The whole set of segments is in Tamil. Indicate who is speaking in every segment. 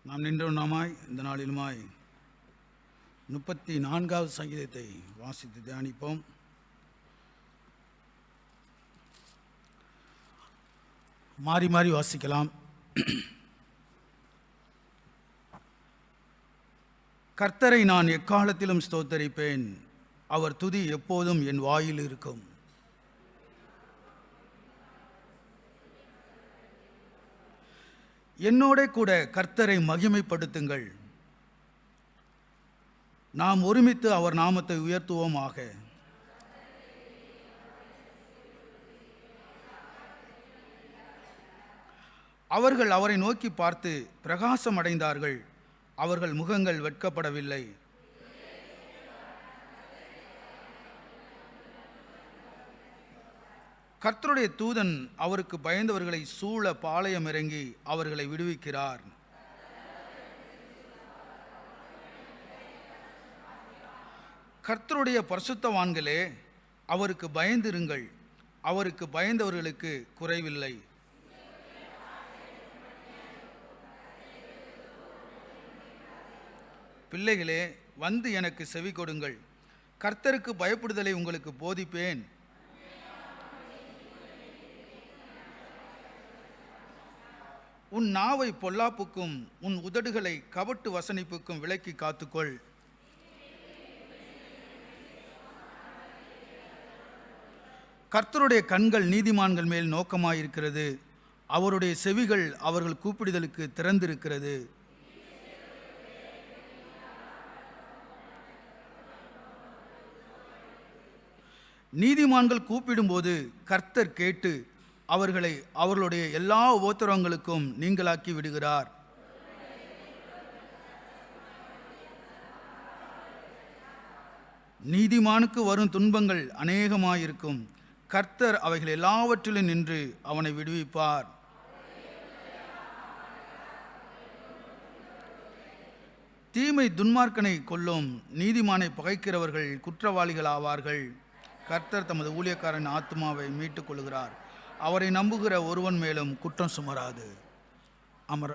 Speaker 1: நாம் நின்றவனாமாய் இந்த நாளிலுமாய் 34வது சங்கீதத்தை வாசித்து தியானிப்போம். மாறி மாறி வாசிக்கலாம். கர்த்தரை நான் எக்காலத்திலும் ஸ்தோத்தரிப்பேன், அவர் துதி எப்போதும் என் வாயில் இருக்கும். என்னோட கூட கர்த்தரை மகிமைப்படுத்துங்கள், நாம் ஒருமித்து அவர் நாமத்தை உயர்த்துவோமாக. அவர்கள் அவரை நோக்கி பார்த்து பிரகாசம் அடைந்தார்கள், அவர்கள் முகங்கள் வெட்கப்படவில்லை. கர்த்தருடைய தூதன் அவருக்கு பயந்தவர்களை சூழ பாளையம் இறங்கி அவர்களை விடுவிக்கிறார். கர்த்தருடைய பரிசுத்தவான்களே, அவருக்கு பயந்திருங்கள், அவருக்கு பயந்தவர்களுக்கு குறைவில்லை. பிள்ளைகளே, வந்து எனக்கு செவி கொடுங்கள், கர்த்தருக்கு பயப்படுதலை உங்களுக்கு போதிப்பேன். உன் நாவை பொல்லாப்புக்கும் உன் உதடுகளை கபட்டு வசனிப்புக்கும் விலக்கி காத்துக்கொள். கர்த்தருடைய கண்கள் நீதிமான்கள் மேல் நோக்கமாயிருக்கிறது, அவருடைய செவிகள் அவர்கள் கூப்பிடுதலுக்கு திறந்திருக்கிறது. நீதிமான்கள் கூப்பிடும்போது கர்த்தர் கேட்டு அவர்களை அவர்களுடைய எல்லா உபத்திரவங்களுக்கும் நீங்களாக்கி விடுகிறார். நீதிமானுக்கு வரும் துன்பங்கள் அநேகமாயிருக்கும், கர்த்தர் அவைகள் எல்லாவற்றிலும் நின்று அவனை விடுவிப்பார். தீமை துன்மார்க்கனை கொல்லும், நீதிமானை பகைக்கிறவர்கள் குற்றவாளிகள் ஆவார்கள். கர்த்தர் தமது ஊழியக்காரன் ஆத்மாவை மீட்டுக் கொள்கிறார், அவரை நம்புகிற ஒருவன் மேலும் குற்றம் சுமராது. அமர்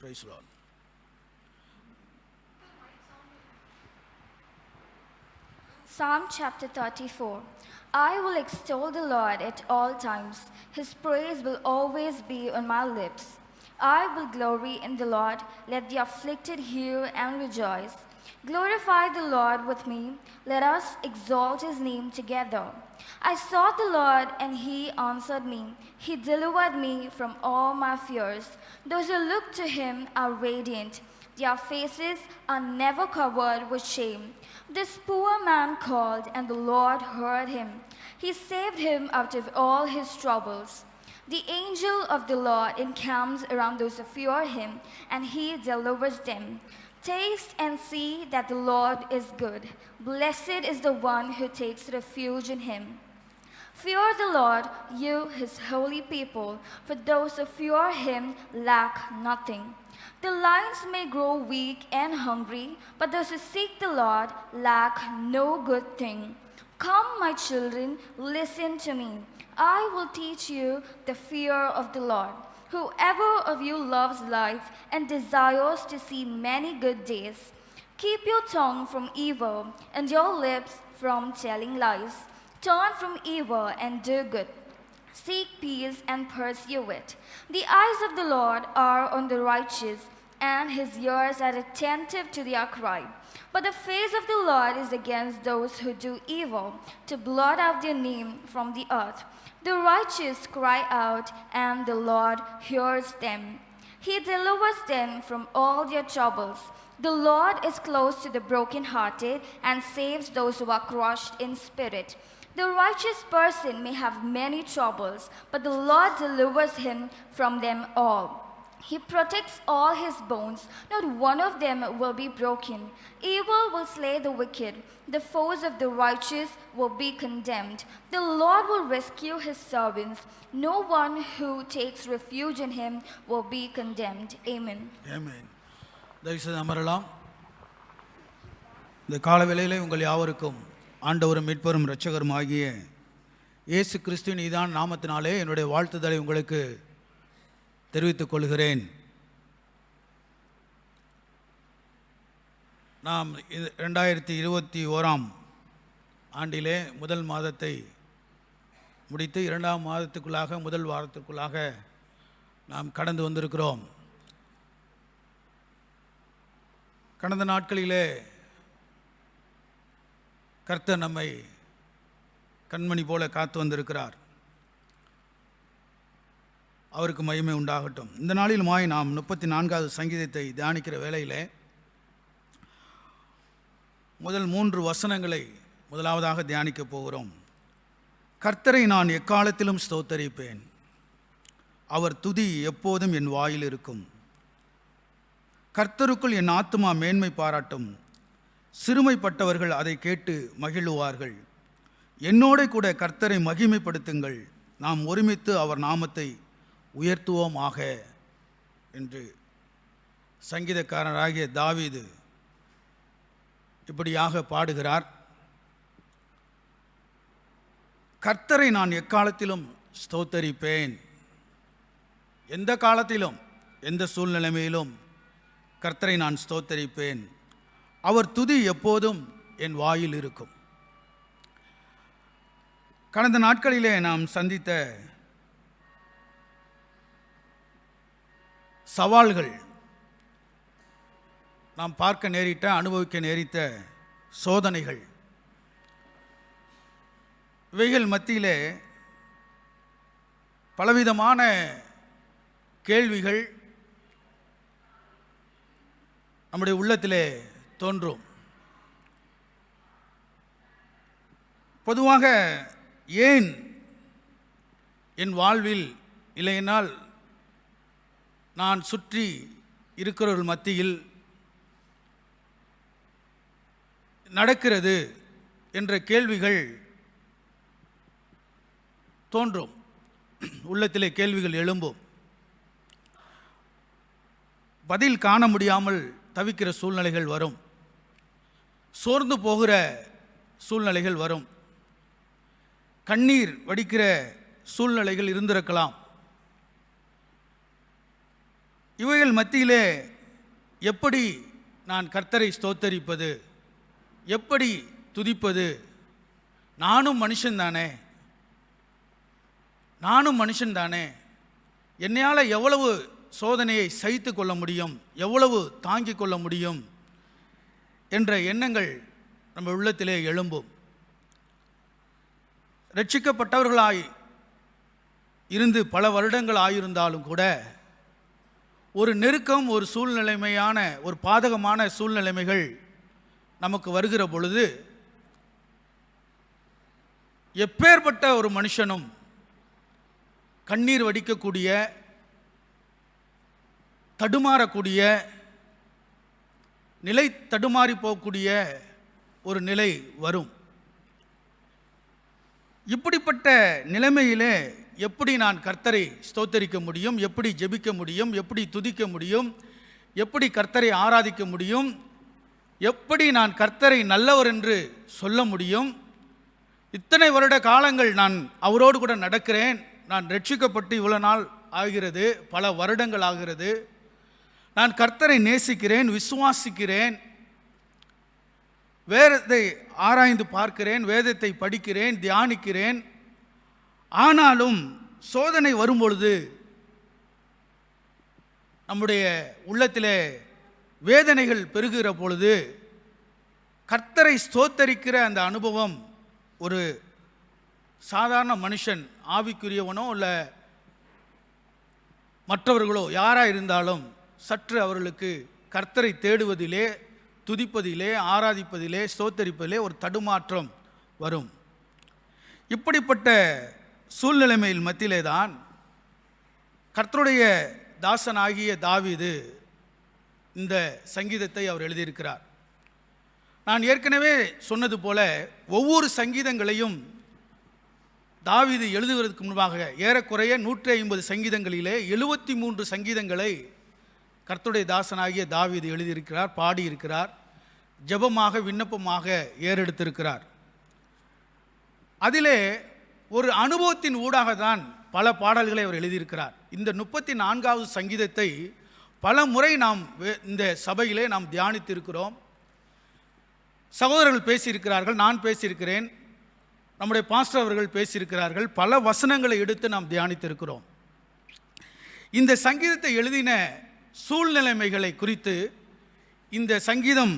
Speaker 1: praise the Lord.
Speaker 2: Psalm chapter 34. I will extol the Lord at all times. His praise will always be on my lips. I will glory in the Lord. Let the afflicted hear and rejoice. Glorify the Lord with me. Let us exalt his name together. I sought the Lord, and he answered me. He delivered me from all my fears. Those who look to him are radiant. Their faces are never covered with shame. This poor man called, and the Lord heard him. He saved him out of all his troubles. The angel of the Lord encamps around those who fear him, and he delivers them. Taste and see that the Lord is good. Blessed is the one who takes refuge in him. Fear the Lord, you his holy people, for those who fear him lack nothing. The lions may grow weak and hungry, but those who seek the Lord lack no good thing. Come, my children, listen to me. I will teach you the fear of the Lord. Whoever of you loves life and desires to see many good days, keep your tongue from evil and your lips from telling lies. Turn from evil and do good. Seek peace and pursue it. The eyes of the Lord are on the righteous, and his ears are attentive to their cry. But the face of the Lord is against those who do evil, to blot out their name from the earth. The righteous cry out, and the Lord hears them. He delivers them from all their troubles. The Lord is close to the brokenhearted and saves those who are crushed in spirit. The righteous person may have many troubles, but the Lord delivers him from them all. He protects all his bones, not one of them will be broken. Evil will slay the wicked, the foes of the righteous will be condemned. The Lord will rescue his servants, no one who takes refuge in him will be condemned. Amen.
Speaker 1: Amen. தயவுசெய்து அமரலாம். இந்த கால வேளையிலே உங்கள் யாவருக்கும் ஆண்டவரும் மீட்பரும் இரட்சகரும் ஆகிய இயேசு கிறிஸ்துவின் இதான் நாமத்தினாலே என்னுடைய வாழ்த்துதலை உங்களுக்கு தெரிவித்துக் கொள்கிறேன். நாம் 2021 ஆண்டிலே முதல் மாதத்தை முடித்து 2ஆம் மாதத்துக்குள்ளாக முதல் வாரத்துக்குள்ளாக நாம் கடந்து வந்திருக்கிறோம். கடந்த நாட்களிலே கர்த்தர் நம்மை கண்மணி போல காத்து வந்திருக்கிறார். அவருக்கு மகிமை உண்டாகட்டும். இந்த நாளிலுமாய் நாம் 34வது சங்கீதத்தை தியானிக்கிற வேளையிலே முதல் 3 வசனங்களை முதலாவதாக தியானிக்கப் போகிறோம். கர்த்தரை நான் எக்காலத்திலும் ஸ்தோத்தரிப்பேன், அவர் துதி எப்போதும் என் வாயில் இருக்கும். கர்த்தருக்குள் என் ஆத்துமா மேன்மை பாராட்டும், சிறுமைப்பட்டவர்கள் அதை கேட்டு மகிழுவார்கள். என்னோட கூட கர்த்தரை மகிமைப்படுத்துங்கள், நாம் ஒருமித்து அவர் நாமத்தை உயர்த்துவோமாக என்று சங்கீதக்காரராகிய தாவீது இப்படியாக பாடுகிறார். கர்த்தரை நான் எக்காலத்திலும் ஸ்தோத்தரிப்பேன். எந்த காலத்திலும் எந்த சூழ்நிலைமையிலும் கர்த்தரை நான் ஸ்தோத்தரிப்பேன், அவர் துதி எப்போதும் என் வாயில் இருக்கும். கடந்த நாட்களிலே நாம் சந்தித்த சவால்கள், நாம் பார்க்க நேரிட்ட அனுபவிக்க நேரிட்ட சோதனைகள், இவைகள் மத்தியிலே பலவிதமான கேள்விகள் நம்முடைய உள்ளத்திலே தோன்றும். பொதுவாக ஏன் என் வாழ்வில், இல்லையென்றால் நான் சுற்றி இருக்கிறவர்கள் மத்தியில் நடக்கிறது என்ற கேள்விகள் தோன்றும். உள்ளத்திலே கேள்விகள் எழும்பும். பதில் காண முடியாமல் தவிக்கிற சூழ்நிலைகள் வரும். சோர்ந்து போகிற சூழ்நிலைகள் வரும். கண்ணீர் வடிக்கிற சூழ்நிலைகள் இருந்திருக்கலாம். இவைகள் மத்தியிலே எப்படி நான் கர்த்தரை ஸ்தோத்தரிப்பது, எப்படி துதிப்பது? நானும் மனுஷன்தானே, என்னையால் எவ்வளவு சோதனையை சகித்து கொள்ள முடியும், எவ்வளவு தாங்கிக் கொள்ள முடியும் என்ற எண்ணங்கள் நம்ம உள்ளத்திலே எழும்பும். ரட்சிக்கப்பட்டவர்களாய் இருந்து பல வருடங்கள் ஆயிருந்தாலும் கூட ஒரு நெருக்கம், ஒரு சூழ்நிலைமையான, ஒரு பாதகமான சூழ்நிலைமைகள் நமக்கு வருகிற பொழுது எப்பேற்பட்ட ஒரு மனுஷனும் கண்ணீர் வடிக்கக்கூடிய, தடுமாறக்கூடிய, நிலை தடுமாறி போகக்கூடிய ஒரு நிலை வரும். இப்படிப்பட்ட நிலைமையிலே எப்படி நான் கர்த்தரை ஸ்தோத்தரிக்க முடியும், எப்படி ஜெபிக்க முடியும், எப்படி துதிக்க முடியும், எப்படி கர்த்தரை ஆராதிக்க முடியும், எப்படி நான் கர்த்தரை நல்லவர் என்று சொல்ல முடியும்? இத்தனை வருட காலங்கள் நான் அவரோடு கூட நடக்கிறேன், நான் ரட்சிக்கப்பட்டு இவ்வளவு நாள் ஆகிறது, பல வருடங்கள் ஆகிறது, நான் கர்த்தரை நேசிக்கிறேன், விசுவாசிக்கிறேன், வேதத்தை ஆராய்ந்து பார்க்கிறேன், வேதத்தை படிக்கிறேன், தியானிக்கிறேன். ஆனாலும் சோதனை வரும்பொழுது நம்முடைய உள்ளத்திலே வேதனைகள் பெருகுகிற பொழுது கர்த்தரை ஸ்தோத்தரிக்கிற அந்த அனுபவம் ஒரு சாதாரண மனுஷன், ஆவிக்குரியவனோ இல்லை மற்றவர்களோ யாராக இருந்தாலும் சற்று அவர்களுக்கு கர்த்தரை தேடுவதிலே, துதிப்பதிலே, ஆராதிப்பதிலே, ஸ்தோத்தரிப்பதிலே ஒரு தடுமாற்றம் வரும். இப்படிப்பட்ட சூழ்நிலைமையில் மத்தியிலே தான் கர்த்தருடைய தாசனாகிய தாவீது இந்த சங்கீதத்தை அவர் எழுதியிருக்கிறார். நான் ஏற்கனவே சொன்னது போல ஒவ்வொரு சங்கீதங்களையும் தாவீது எழுதுவதற்கு முன்பாக ஏறக்குறைய 150 சங்கீதங்களிலே 73 சங்கீதங்களை கர்த்தருடைய தாசனாகிய தாவீது எழுதியிருக்கிறார், பாடியிருக்கிறார், ஜெபமாக விண்ணப்பமாக ஏறெடுத்திருக்கிறார். அதிலே ஒரு அனுபவத்தின் ஊடாக தான் பல பாடல்களை அவர் எழுதியிருக்கிறார். இந்த 34வது சங்கீதத்தை பல முறை நாம் இந்த சபையிலே நாம் தியானித்திருக்கிறோம். சகோதரர்கள் பேசியிருக்கிறார்கள், நான் பேசியிருக்கிறேன், நம்முடைய பாஸ்டர் அவர்கள் பேசியிருக்கிறார்கள். பல வசனங்களை எடுத்து நாம் தியானித்திருக்கிறோம். இந்த சங்கீதத்தை எழுதின சூழ்நிலைமைகளை குறித்து இந்த சங்கீதம்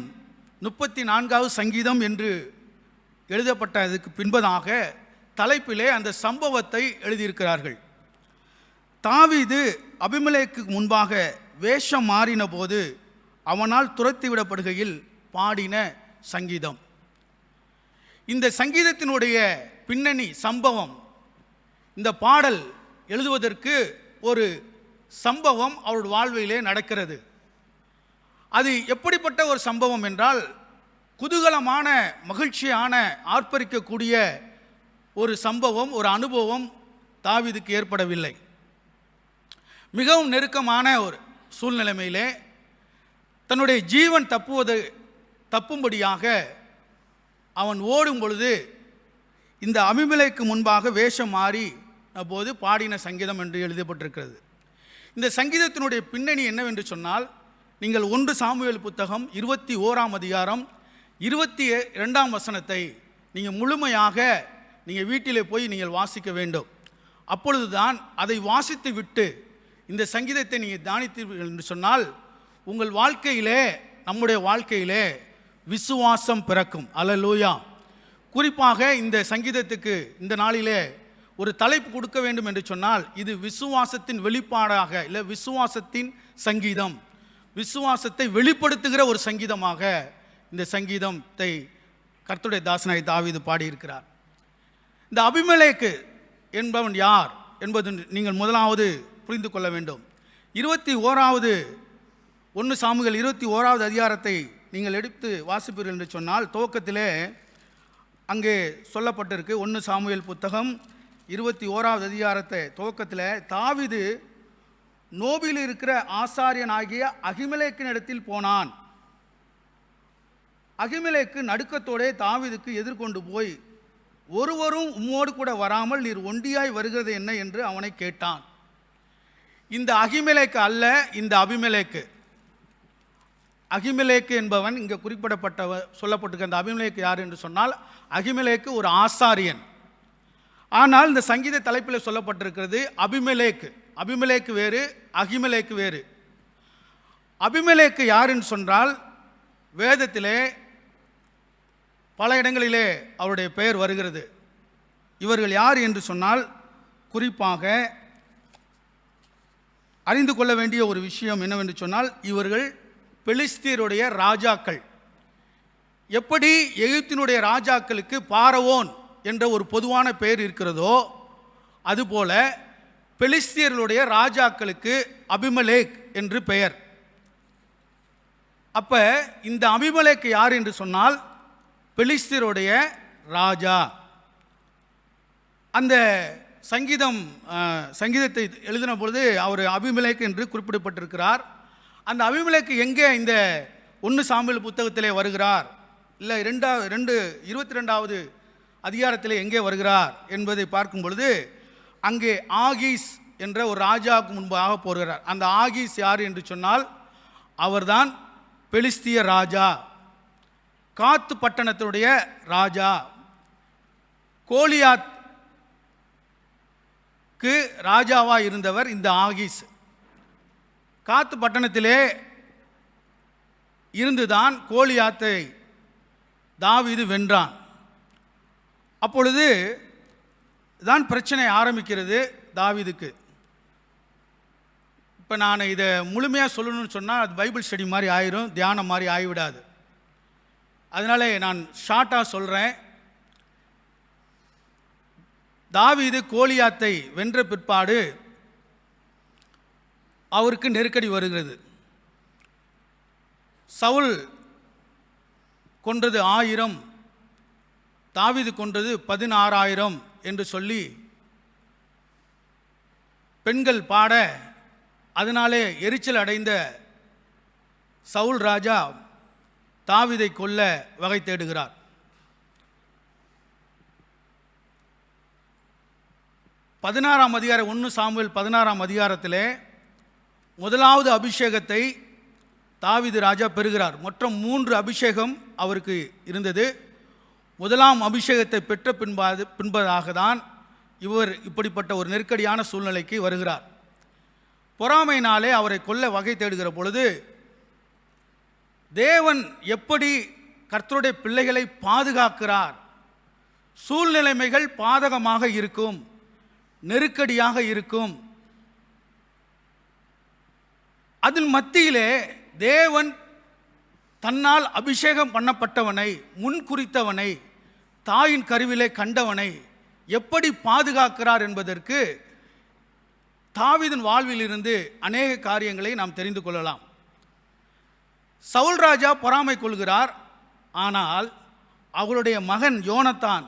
Speaker 1: 34வது சங்கீதம் என்று எழுதப்பட்டதுக்கு பின்பதாக தலைப்பிலே அந்த சம்பவத்தை எழுதியிருக்கிறார்கள். தாவீது அபிமெலேக்கு முன்பாக வேஷம் மாறின போது அவனால் துரத்திவிடப்படுகையில் பாடின சங்கீதம். இந்த சங்கீதத்தினுடைய பின்னணி சம்பவம், இந்த பாடல் எழுதுவதற்கு ஒரு சம்பவம் அவருடைய வாழ்விலே நடக்கிறது. அது எப்படிப்பட்ட ஒரு சம்பவம் என்றால், குதூகலமான மகிழ்ச்சியான ஆர்ப்பரிக்கக்கூடிய ஒரு சம்பவம், ஒரு அனுபவம் தாவீதுக்கு ஏற்படவில்லை. மிகவும் நெருக்கமான ஒரு சூழ்நிலைமையிலே தன்னுடைய ஜீவன் தப்பும்படியாக அவன் ஓடும் பொழுது இந்த அபிமெலேக்கு முன்பாக வேஷம் மாறி போது பாடின சங்கீதம் என்று எழுதப்பட்டிருக்கிறது. இந்த சங்கீதத்தினுடைய பின்னணி என்னவென்று சொன்னால், நீங்கள் 1 சாமுவேல் புத்தகம் 21ஆம் அதிகாரம் 22ஆம் வசனத்தை நீங்கள் முழுமையாக நீங்கள் வீட்டிலே போய் நீங்கள் வாசிக்க வேண்டும். அப்பொழுதுதான் அதை வாசித்து விட்டு இந்த சங்கீதத்தை நீங்கள் தியானித்தீர்கள் என்று சொன்னால் உங்கள் வாழ்க்கையிலே, நம்முடைய வாழ்க்கையிலே விசுவாசம் பிறக்கும். அல்லேலூயா. குறிப்பாக இந்த சங்கீதத்துக்கு இந்த நாளிலே ஒரு தலைப்பு கொடுக்க வேண்டும் என்று சொன்னால், இது விசுவாசத்தின் வெளிப்பாடாக, இல்லை விசுவாசத்தின் சங்கீதம், விசுவாசத்தை வெளிப்படுத்துகிற ஒரு சங்கீதமாக இந்த சங்கீதத்தை கர்த்தருடைய தாசனாய் தாவீது பாடியிருக்கிறார். இந்த அபிமெலேக்கு என்பவன் யார் என்பது நீங்கள் முதலாவது புரிந்து கொள்ள வேண்டும். 21வது 1 சாமுவேல் 21வது அதிகாரத்தை நீங்கள் எடுத்து வாசிப்பீர்கள் என்று சொன்னால், துவக்கத்திலே அங்கே சொல்லப்பட்டிருக்கு. 1 சாமுவேல் புத்தகம் 21வது அதிகாரத்தை துவக்கத்தில் தாவீது நோபில் இருக்கிற ஆசாரியனாகிய அகிமெலேக்கின் இடத்தில் போனான். அகிமெலேக்கு நடுக்கத்தோடே தாவீதுக்கு எதிர்கொண்டு போய், ஒருவரும் உம்மோடு கூட வராமல் நீர் ஒண்டியாய் வருகிறது என்ன என்று அவனை கேட்டான். இந்த அகிமெலேக்கு அல்ல, இந்த அபிமெலேக்கு. அகிமெலேக்கு என்பவன் இங்கே சொல்லப்பட்டிருக்க அந்த அபிமெலேக்கு யார் என்று சொன்னால், அகிமெலேக்கு ஒரு ஆசாரியன். ஆனால் இந்த சங்கீத தலைப்பில் சொல்லப்பட்டிருக்கிறது அபிமெலேக்கு. அபிமெலேக்கு வேறு, அகிமெலேக்கு வேறு. அபிமெலேக்கு யார் என்று சொன்னால், வேதத்திலே பல இடங்களிலே அவருடைய பெயர் வருகிறது. இவர்கள் யார் என்று சொன்னால், குறிப்பாக அறிந்து கொள்ள வேண்டிய ஒரு விஷயம் என்னவென்று சொன்னால், இவர்கள் பெலிஸ்தியருடைய ராஜாக்கள். எப்படி எகிப்தினுடைய ராஜாக்களுக்கு பாரவோன் என்ற ஒரு பொதுவான பெயர் இருக்கிறதோ, அதுபோல பெலிஸ்தியர்களுடைய ராஜாக்களுக்கு அபிமெலேக் என்று பெயர். அப்ப இந்த அபிமெலேக் யார் என்று சொன்னால், பெலிஸ்தியருடைய ராஜா. அந்த சங்கீதத்தை எழுதின பொழுது அவர் அபிமெலேக் என்று குறிப்பிடப்பட்டிருக்கிறார். அந்த அபிமெலேக்கு எங்கே இந்த 1 சாமுவேல் புத்தகத்திலே வருகிறார், இல்லை 22வது அதிகாரத்திலே எங்கே வருகிறார் என்பதை பார்க்கும் பொழுது, அங்கே ஆகீஸ் என்ற ஒரு ராஜாவுக்கு முன்பாக போகிறார். அந்த ஆகீஸ் யார் என்று சொன்னால், அவர்தான் பெலிஸ்திய ராஜா, காத்து பட்டணத்தினுடைய ராஜா. கோலியாத்துக்கு ராஜாவாக இருந்தவர் இந்த ஆகீஸ். காத்து பட்டணத்திலே இருந்துதான் கோலியாத்தை தாவீது வென்றான். அப்பொழுது தான் பிரச்சனை ஆரம்பிக்கிறது தாவீதுக்கு. இப்போ நான் இதை முழுமையாக சொல்லணும்னு சொன்னால் அது பைபிள் ஸ்டடி மாதிரி ஆயிரும், தியானம் மாதிரி ஆகிவிடாது. அதனால நான் ஷார்ட்டாக சொல்கிறேன். தாவீது கோலியாத்தை வென்ற பிற்பாடு அவருக்கு நெருக்கடி வருகிறது. சவுல் கொன்றது 1000, தாவீது கொன்றது 16,000 என்று சொல்லி பெண்கள் பாட, அதனாலே எரிச்சல் அடைந்த சவுல் ராஜா தாவீதை கொல்ல வகை தேடுகிறார். 16ஆம் அதிகாரம் 1 சாமுவேல் 16ஆம் அதிகாரத்திலே முதலாவது அபிஷேகத்தை தாவீது ராஜா பெறுகிறார். மொத்தம் 3 அபிஷேகம் அவருக்கு இருந்தது. முதலாம் அபிஷேகத்தை பெற்ற பின்பதாக தான் இவர் இப்படிப்பட்ட ஒரு நெருக்கடியான சூழ்நிலைக்கு வருகிறார். பொறாமையினாலே அவரை கொல்ல வகை தேடுகிற பொழுது தேவன் எப்படி கர்த்தருடைய பிள்ளைகளை பாதுகாக்கிறார். சூழ்நிலைமைகள் பாதகமாக இருக்கும், நெருக்கடியாக இருக்கும். அதன் மத்தியிலே தேவன் தன்னால் அபிஷேகம் பண்ணப்பட்டவனை, முன்குறித்தவனை, தாயின் கருவிலே கண்டவனை எப்படி பாதுகாக்கிறார் என்பதற்கு தாவீதின் வாழ்வில் இருந்து அநேக காரியங்களை நாம் தெரிந்து கொள்ளலாம். சவுல் ராஜா பொறாமை கொள்கிறார். ஆனால் அவருடைய மகன் யோனத்தான்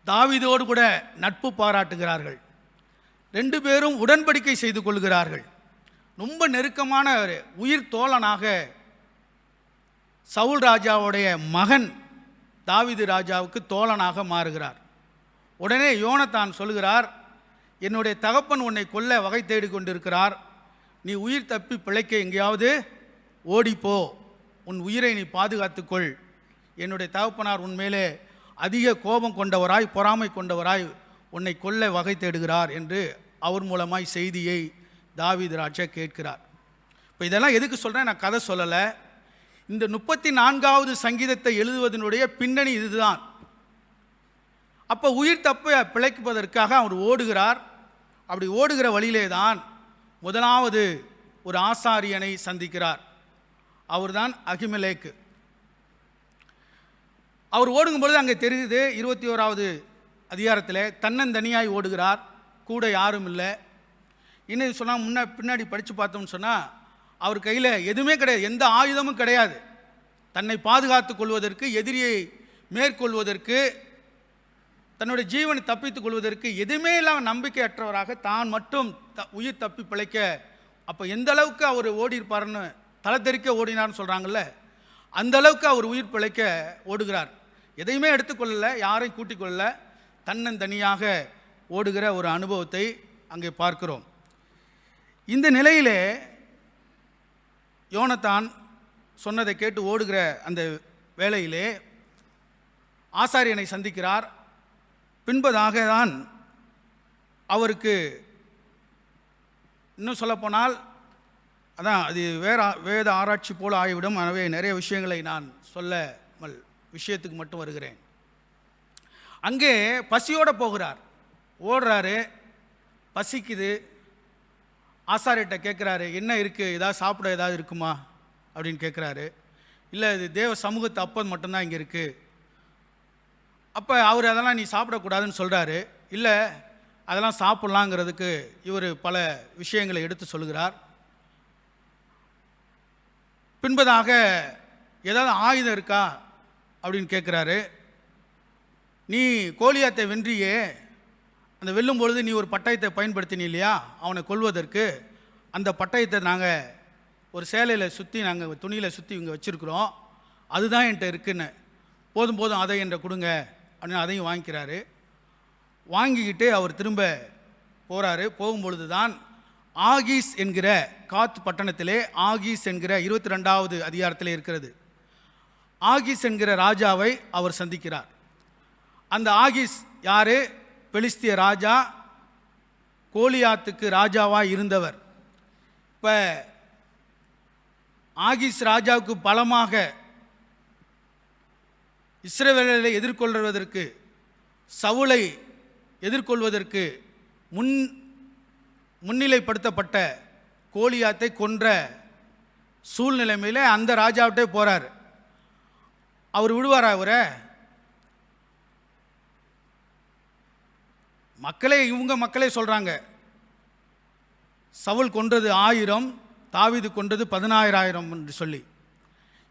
Speaker 1: தாவீதோடு கூட நட்பு பாராட்டுகிறார்கள். 2 பேரும் உடன்படிக்கை செய்து கொள்கிறார்கள். ரொம்ப நெருக்கமான உயிர் தோழனாக சவுல் ராஜாவுடைய மகன் தாவீது ராஜாவுக்கு தோழனாக மாறுகிறார். உடனே யோனத்தான் சொல்கிறார், என்னுடைய தகப்பன் உன்னை கொல்ல வகை தேடி கொண்டிருக்கிறார். நீ உயிர் தப்பி பிழைக்க எங்கேயாவது ஓடிப்போ, உன் உயிரை நீ பாதுகாத்துக்கொள். என்னுடைய தகப்பனார் உன்மேலே அதிக கோபம் கொண்டவராய், பொறாமை கொண்டவராய் உன்னை கொல்ல வகை தேடுகிறார் என்று அவர் மூலமாய் செய்தியை தாவீது ராஜா கேட்கிறார். இப்போ இதெல்லாம் எதுக்கு சொல்கிறேன்? நான் கதை சொல்லலை. இந்த 34வது சங்கீதத்தை எழுதுவதனுடைய பின்னணி இதுதான். அப்போ உயிர் தப்ப பிழைப்பதற்காக அவர் ஓடுகிறார். அப்படி ஓடுகிற வழியிலே தான் முதலாவது ஒரு ஆசாரியனை சந்திக்கிறார். அவர்தான் அகிமெலேக்கு. அவர் ஓடுங்கும்பொழுது அங்கே தெரியுது, 21வது அதிகாரத்தில் தன்னந்தனியாய் ஓடுகிறார், கூட யாரும் இல்லை. இன்னும் சொன்னால் பின்னாடி படித்து பார்த்தோம்னு சொன்னால் அவர் கையில் எதுவுமே கிடையாது, எந்த ஆயுதமும் கிடையாது. தன்னை பாதுகாத்து கொள்வதற்கு, எதிரியை மேற்கொள்வதற்கு, தன்னுடைய ஜீவனை தப்பித்துக் கொள்வதற்கு எதுவுமே இல்லாமல் நம்பிக்கையற்றவராக தான் மட்டும் உயிர் தப்பி பிழைக்க. அப்போ எந்த அளவுக்கு அவர் ஓடிருப்பாருன்னு, தலை தெறிக்க ஓடினார்னு சொல்கிறாங்கல்ல, அந்த அளவுக்கு அவர் உயிர் பிழைக்க ஓடுகிறார். எதையுமே எடுத்துக்கொள்ளலை, யாரையும் கூட்டிக் கொள்ளல, தன்னந்தனியாக ஓடுகிற ஒரு அனுபவத்தை அங்கே பார்க்கிறோம். இந்த நிலையிலே யோனத்தான் சொன்னதை கேட்டு ஓடுகிற அந்த வேளையிலே ஆசாரியனை சந்திக்கிறார். பின்பதாக தான் அவருக்கு இன்னும் சொல்லப்போனால் அதான் அது வேத ஆராய்ச்சி போல ஆகிவிடும். எனவே நிறைய விஷயங்களை நான் சொல்ல விஷயத்துக்கு மட்டும் வருகிறேன். அங்கே பசியோடு போகிறார், ஓடுறாரு, பசிக்குது. ஆசாரியிட்ட கேட்குறாரு, என்ன இருக்குது, ஏதாவது சாப்பிட ஏதாவது இருக்குமா அப்படின்னு கேட்குறாரு. இல்லை, இது தேவ சமூகத்து அப்பம் மட்டும்தான் இங்கே இருக்குது. அப்போ அவர் அதெல்லாம் நீ சாப்பிடக்கூடாதுன்னு சொல்கிறாரு. இல்லை, அதெல்லாம் சாப்பிட்லாங்கிறதுக்கு இவர் பல விஷயங்களை எடுத்து சொல்கிறார். பின்பதாக ஏதாவது ஆயுதம் இருக்கா அப்படின்னு கேட்குறாரு. நீ கோலியாத்தை வென்றியே, அந்த வெல்லும் பொழுது நீ ஒரு பட்டயத்தை பயன்படுத்தினி இல்லையா அவனை கொல்வதற்கு, அந்த பட்டயத்தை நாங்கள் ஒரு சேலையில் சுற்றி, நாங்கள் துணியில் சுற்றி இங்கே வச்சுருக்குறோம், அதுதான் என்கிட்ட இருக்குன்னு. போதும் போதும் அதை என்கிட்ட கொடுங்க அப்படின்னு அதையும் வாங்கிக்கிறாரு. வாங்கிக்கிட்டு அவர் திரும்ப போகிறாரு. போகும்பொழுது தான் ஆகீஸ் என்கிற காத் பட்டணத்திலே, ஆகீஸ் என்கிற 22வது அதிகாரத்திலே இருக்கிறது, ஆகீஸ் என்கிற ராஜாவை அவர் சந்திக்கிறார். அந்த ஆகீஸ் யாரு? பெலிஸ்திய ராஜா, கோலியாத்துக்கு ராஜாவாக இருந்தவர். இப்போ ஆகீஸ் ராஜாவுக்கு பலமாக இஸ்ரவேலை எதிர்கொள்வதற்கு, சவுலை எதிர்கொள்வதற்கு முன்னிலைப்படுத்தப்பட்ட கோலியாத்தை கொன்ற சூழ்நிலைமையில் அந்த ராஜாவிட்டே போகிறார். அவர் விடுவாரா? அவரை இவங்க மக்களே சொல்கிறாங்க, சவுல் கொன்றது 1000, தாவீது கொன்றது 16000 என்று சொல்லி.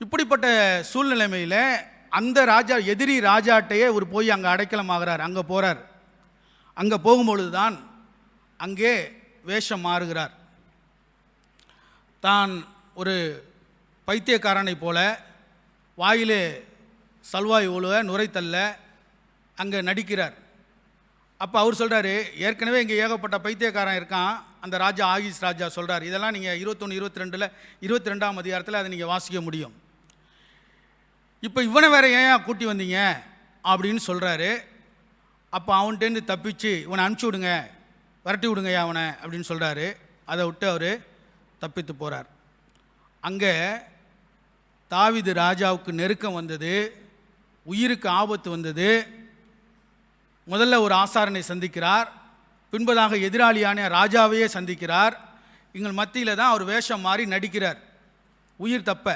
Speaker 1: இப்படிப்பட்ட சூழ்நிலைமையில் அந்த ராஜா, எதிரி ராஜாட்டையே ஒரு போய் அங்கே அடைக்கலமாகிறார். அங்கே போகிறார். அங்கே போகும்பொழுது தான் அங்கே வேஷம் மாறுகிறார். தான் ஒரு பைத்தியக்காரனை போல வாயிலே சல்வாய் ஒழுவ நுரைத்தல்ல அங்கே நடிக்கிறார். அப்போ அவர் சொல்கிறாரு, ஏற்கனவே இங்கே ஏகப்பட்ட பைத்தியக்காரன் இருக்கான். அந்த ராஜா ஆகீஸ் ராஜா சொல்கிறார், இதெல்லாம் நீங்கள் 21, 22ஆம் அதிகாரத்தில் அதை நீங்கள் வாசிக்க முடியும். இப்போ இவனை வேற ஏன் கூட்டி வந்தீங்க அப்படின்னு சொல்கிறாரு. அப்போ அவன்கிட்டேருந்து தப்பிச்சு இவனை அனுப்பிச்சி விடுங்க, விரட்டி விடுங்க அவனை அப்படின்னு சொல்கிறாரு. அதை விட்டு அவர் தப்பித்து போகிறார். அங்கே தாவீது ராஜாவுக்கு நெருக்கம் வந்தது, உயிருக்கு ஆபத்து வந்தது. முதல்ல ஒரு ஆசாரனை சந்திக்கிறார், பின்பதாக எதிராளியான ராஜாவையே சந்திக்கிறார். எங்கள் மத்தியில் தான் அவர் வேஷம் மாறி நடிக்கிறார் உயிர் தப்ப.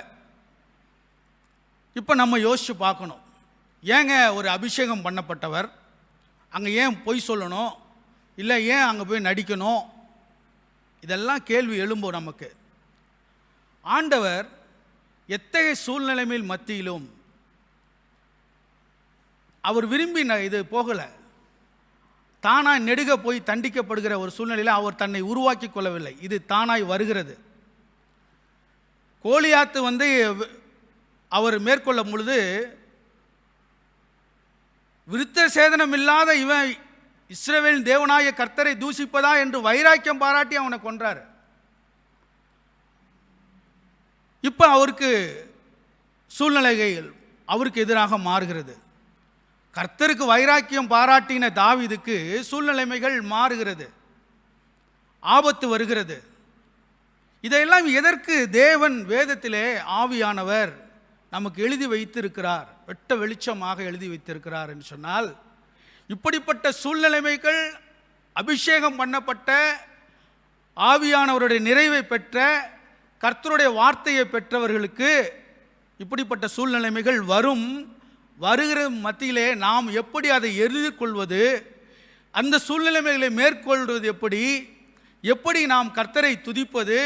Speaker 1: இப்போ நம்ம யோசித்து பார்க்கணும், ஏங்க ஒரு அபிஷேகம் பண்ணப்பட்டவர் அங்கே ஏன் பொய் சொல்லணும், இல்லை ஏன் அங்கே போய் நடிக்கணும்? இதெல்லாம் கேள்வி எழும்பும் நமக்கு. ஆண்டவர் எத்தகைய சூழ்நிலைமையில் மத்தியிலும் அவர் விரும்பி இது போகலை. தானாய் நெடுக போய் தண்டிக்கப்படுகிற ஒரு சூழ்நிலையில் அவர் தன்னை உருவாக்கி கொள்ளவில்லை, இது தானாய் வருகிறது. கோலியாத்து அவர் மேற்கொள்ளும் பொழுது விருத்த சேதனம் இல்லாத இவன் இஸ்ரவேலின் தேவனாய கர்த்தரை தூஷிப்பதா என்று வைராக்கியம் பாராட்டி அவனை கொன்றார். இப்போ அவருக்கு சூழ்நிலைகள் அவருக்கு எதிராக மாறுகிறது. கர்த்தருக்கு வைராக்கியம் பாராட்டின தாவீதுக்கு சூழ்நிலைமைகள் மாறுகிறது, ஆபத்து வருகிறது. இதையெல்லாம் எதற்கு தேவன் வேதத்திலே ஆவியானவர் நமக்கு எழுதி வைத்திருக்கிறார், வெட்ட வெளிச்சமாக எழுதி வைத்திருக்கிறார் என்று சொன்னால், இப்படிப்பட்ட சூழ்நிலைமைகள் அபிஷேகம் பண்ணப்பட்ட ஆவியானவருடைய நிறைவை பெற்ற கர்த்தருடைய வார்த்தையை பெற்றவர்களுக்கு இப்படிப்பட்ட சூழ்நிலைமைகள் வருகிற மத்தியிலே நாம் எப்படி அதை எதிர்கொள்வது, அந்த சூழ்நிலைமைகளை மேற்கொள்வது எப்படி நாம் கர்த்தரை துதிப்பது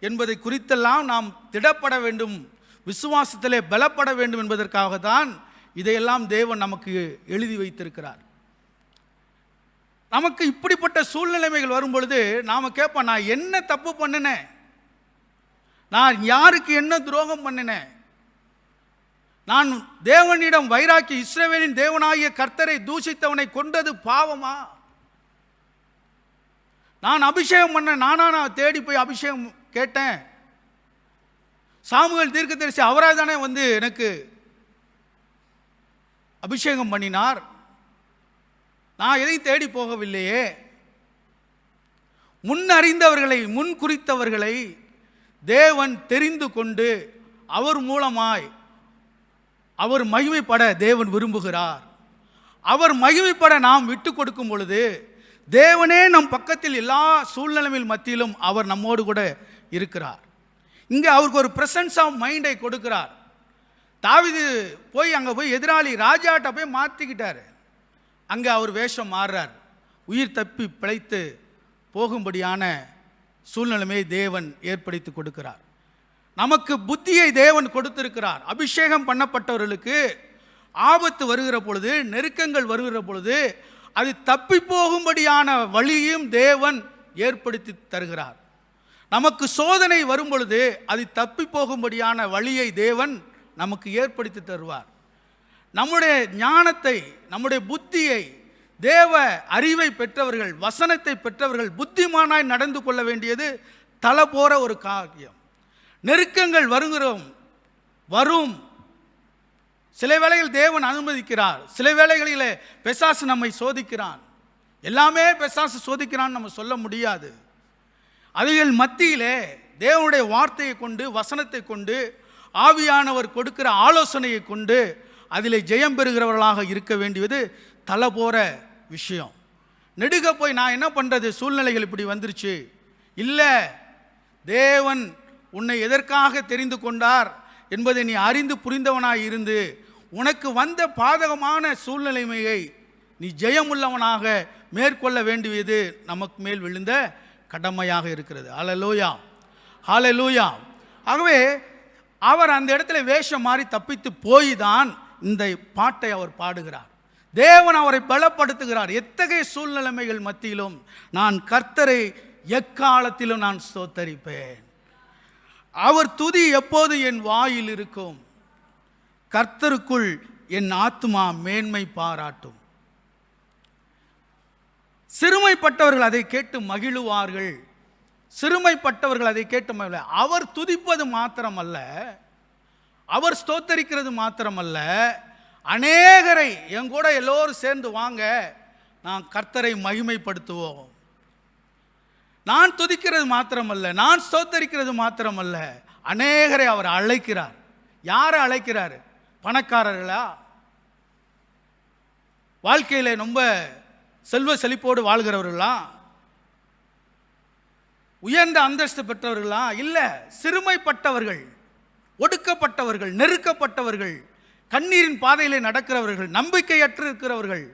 Speaker 1: என்பதை குறித்தெல்லாம் நாம் திடப்பட வேண்டும், விசுவாசத்திலே பலப்பட வேண்டும் என்பதற்காகத்தான் இதையெல்லாம் தேவன் நமக்கு எழுதி வைத்திருக்கிறார். நமக்கு இப்படிப்பட்ட சூழ்நிலைமைகள் வரும் பொழுது நாம் கேட்போம், நான் என்ன தப்பு பண்ணினேன், நான் யாருக்கு என்ன துரோகம் பண்ணினேன், நான் தேவனிடம் வைராக்கி இஸ்ரவேலின் தேவனாகிய கர்த்தரை தூஷித்தவனை கொண்டது பாவமா? நான் அபிஷேகம் பண்ண நான் தேடி போய் அபிஷேகம் கேட்டேன். சாமுவேல் தீர்க்கதரிசி அவராக தானே எனக்கு அபிஷேகம் பண்ணினார், நான் எதையும் தேடி போகவில்லையே. முன் அறிந்தவர்களை, முன் குறித்தவர்களை தேவன் தெரிந்து கொண்டு அவர் மூலமாய் அவர் மகிமைப்பட தேவன் விரும்புகிறார். அவர் மகிமைப்பட நாம் விட்டு கொடுக்கும் பொழுது தேவனே நம் பக்கத்தில் எல்லா சூழ்நிலையில் மத்தியிலும் அவர் நம்மோடு கூட இருக்கிறார். இங்கே அவருக்கு ஒரு பிரசன்ஸ் ஆஃப் மைண்டை கொடுக்கிறார். தாவீது அங்கே போய் எதிராளி ராஜாட்ட போய் மாற்றிக்கிட்டார். அங்கே அவர் வேஷம் மாறுறார், உயிர் தப்பி பிழைத்து போகும்படியான சூழ்நிலையை தேவன் ஏற்படுத்தி கொடுக்கிறார். நமக்கு புத்தியை தேவன் கொடுத்திருக்கிறார். அபிஷேகம் பண்ணப்பட்டவர்களுக்கு ஆபத்து வருகிற பொழுது, நெருக்கங்கள் வருகிற பொழுது அது தப்பி போகும்படியான வழியும் தேவன் ஏற்படுத்தி தருகிறார். நமக்கு சோதனை வரும் பொழுது அது தப்பி போகும்படியான வழியை தேவன் நமக்கு ஏற்படுத்தி தருவார். நம்முடைய ஞானத்தை, நம்முடைய புத்தியை, தேவ அறிவை பெற்றவர்கள், வசனத்தை பெற்றவர்கள் புத்திமானாய் நடந்து கொள்ள வேண்டியது தலை போற ஒரு காரியம். நெருக்கங்கள் வரும். சில வேளைகளில் தேவன் அனுமதிக்கிறார், சில வேளைகளில் பிசாசு நம்மை சோதிக்கிறான். எல்லாமே பிசாசு சோதிக்கிறான்னு நம்ம சொல்ல முடியாது. அவைகள் மத்தியிலே தேவனுடைய வார்த்தையை கொண்டு, வசனத்தை கொண்டு, ஆவியானவர் கொடுக்கிற ஆலோசனையை கொண்டு அதில் ஜெயம் பெறுகிறவர்களாக இருக்க வேண்டியது தலை போற விஷயம். நெடுக போய் நான் என்ன பண்ணுறது, சூழ்நிலைகள் இப்படி வந்துருச்சு, இல்லை தேவன் உன்னை எதற்காக தெரிந்து கொண்டார் என்பதை நீ அறிந்து புரிந்தவனாய் இருந்து உனக்கு வந்த பாதகமான சூழ்நிலைமையை நீ ஜெயமுள்ளவனாக மேற்கொள்ள வேண்டியது நமக்கு மேல் விழுந்த கடமையாக இருக்கிறது. ஹல்லேலூயா, ஹல்லேலூயா. ஆகவே அவர் அந்த இடத்துல வேஷம் மாறி தப்பித்து போய் தான் இந்த பாட்டை அவர் பாடுகிறார். தேவன் அவரை பலப்படுத்துகிறார். எத்தகைய சூழ்நிலைமைகள் மத்தியிலும் நான் கர்த்தரை எக்காலத்திலும் நான் ஸ்தோத்தரிப்பேன். அவர் துதி எப்போது என் வாயில் இருக்கும். கர்த்தருக்குள் என் ஆத்துமா மேன்மை பாராட்டும். சிறுமைப்பட்டவர்கள் அதை கேட்டு மகிழுவார்கள். சிறுமைப்பட்டவர்கள் அதை கேட்டு மகிழ. அவர் துதிப்பது மாத்திரமல்ல, அவர் ஸ்தோத்தரிக்கிறது மாத்திரமல்ல, அநேகரை என் கூட எல்லோரும் சேர்ந்து வாங்க, நான் கர்த்தரை மகிமைப்படுத்துவோம். நான் துதிக்கிறது மாத்திரமல்ல, நான் ஸ்தோத்தரிக்கிறது மாத்திரமல்ல, அநேகரை அவர் அழைக்கிறார். யாரை அழைக்கிறார்? பணக்காரர்களா? வாழ்க்கையில ரொம்ப செல்வ செழிப்போடு வாழ்கிறவர்களா? உயர்ந்த அந்தஸ்து பெற்றவர்களா? இல்ல, சிறுமைப்பட்டவர்கள், ஒடுக்கப்பட்டவர்கள், நெருக்கப்பட்டவர்கள், கண்ணீரின் பாதையிலே நடக்கிறவர்கள், நம்பிக்கையற்று இருக்கிறவர்கள்,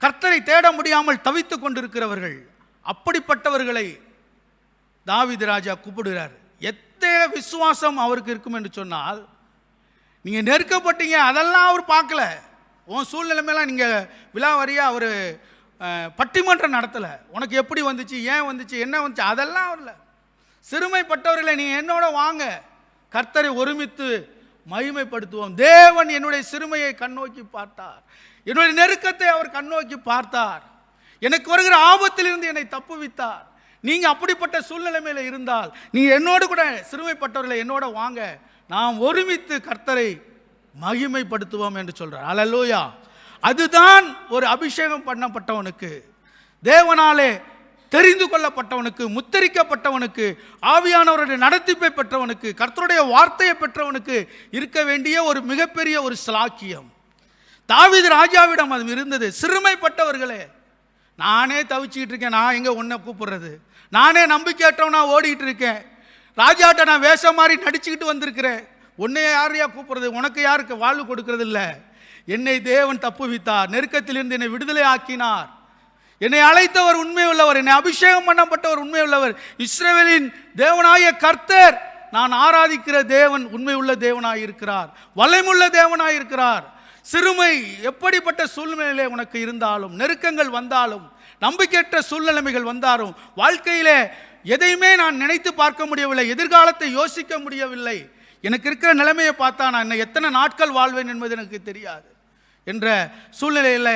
Speaker 1: கர்த்தரை தேட முடியாமல் தவித்துக் கொண்டிருக்கிறவர்கள், அப்படிப்பட்டவர்களை தாவீது ராஜா கூப்பிடுகிறார். எத்தனை விசுவாசம் அவருக்கு இருக்கும் என்று சொன்னால், நீங்க நெருக்கப்பட்டீங்க, அதெல்லாம் அவர் பார்க்கல. உன் சூழ்நிலைமையெல்லாம் நீங்க விலாவரியா அவர் பட்டிமன்றம் நடத்தலை. உனக்கு எப்படி வந்துச்சு, ஏன் வந்துச்சு, என்ன வந்துச்சு, அதெல்லாம் வரல. சிறுமைப்பட்டவர்களை நீ என்னோட வாங்க, கர்த்தரை ஒருமித்து மகிமைப்படுத்துவோம். தேவன் என்னுடைய சிறுமையை கண்ணோக்கி பார்த்தார், என்னுடைய நெருக்கத்தை அவர் கண்ணோக்கி பார்த்தார், எனக்கு வருகிற ஆபத்திலிருந்து என்னை தப்புவித்தார். நீங்க அப்படிப்பட்ட சூழ்நிலைமையில இருந்தால் நீ என்னோடு கூட, சிறுமைப்பட்டவர்களை என்னோட வாங்க, நாம் ஒருமித்து கர்த்தரை மகிமைப்படுத்துவோம் என்று சொல்றார். அல்லேலூயா. அதுதான் ஒரு அபிஷேகம் பண்ணப்பட்டவனுக்கு, தேவனாலே தெரிந்து கொள்ளப்பட்டவனுக்கு, முத்தரிக்கப்பட்டவனுக்கு, ஆவியானவருடைய நடத்திப்பை பெற்றவனுக்கு, கர்த்தருடைய வார்த்தையை பெற்றவனுக்கு இருக்க வேண்டிய ஒரு மிகப்பெரிய ஒரு ஸ்லாக்கியம். தாவீது ராஜாவிடம் அது இருந்தது. சிறுமைப்பட்டவர்களே, நானே தவிச்சுக்கிட்டு இருக்கேன், நான் எங்க உன்னை கூப்பிடுறது, நானே நம்பிக்கையற்றவனா ஓடிட்டு இருக்கேன், ராஜாட்ட நான் வேஷம் மாதிரி நடிச்சுக்கிட்டு வந்திருக்கிறேன், உன்னை யாரையா கூப்பிடுறது, உனக்கு யாருக்கு வாழ்வு கொடுக்கறது இல்லை. என்னை தேவன் தப்புவித்தார், நெருக்கத்திலிருந்து என்னை விடுதலை ஆக்கினார், என்னை அழைத்தவர் உண்மை உள்ளவர், என்னை அபிஷேகம் பண்ணப்பட்டவர் உண்மை உள்ளவர், இஸ்ரவேலின் தேவனாய கர்த்தர், நான் ஆராதிக்கிற தேவன் உண்மை உள்ள தேவனாய் இருக்கிறார், வல்லமையுள்ள தேவனாய் இருக்கிறார். சிறுமை எப்படிப்பட்ட சூழ்நிலையிலே உனக்கு இருந்தாலும், நெருக்கங்கள் வந்தாலும், நம்பிக்கையற்ற சூழ்நிலைமைகள் வந்தாலும், வாழ்க்கையிலே எதையுமே நான் நினைத்து பார்க்க முடியவில்லை, எதிர்காலத்தை யோசிக்க முடியவில்லை, எனக்கு இருக்கிற நிலைமையை பார்த்தா நான் இன்னும் எத்தனை நாட்கள் வாழ்வேன் என்பது எனக்கு தெரியாது என்ற சூழ்நிலையில்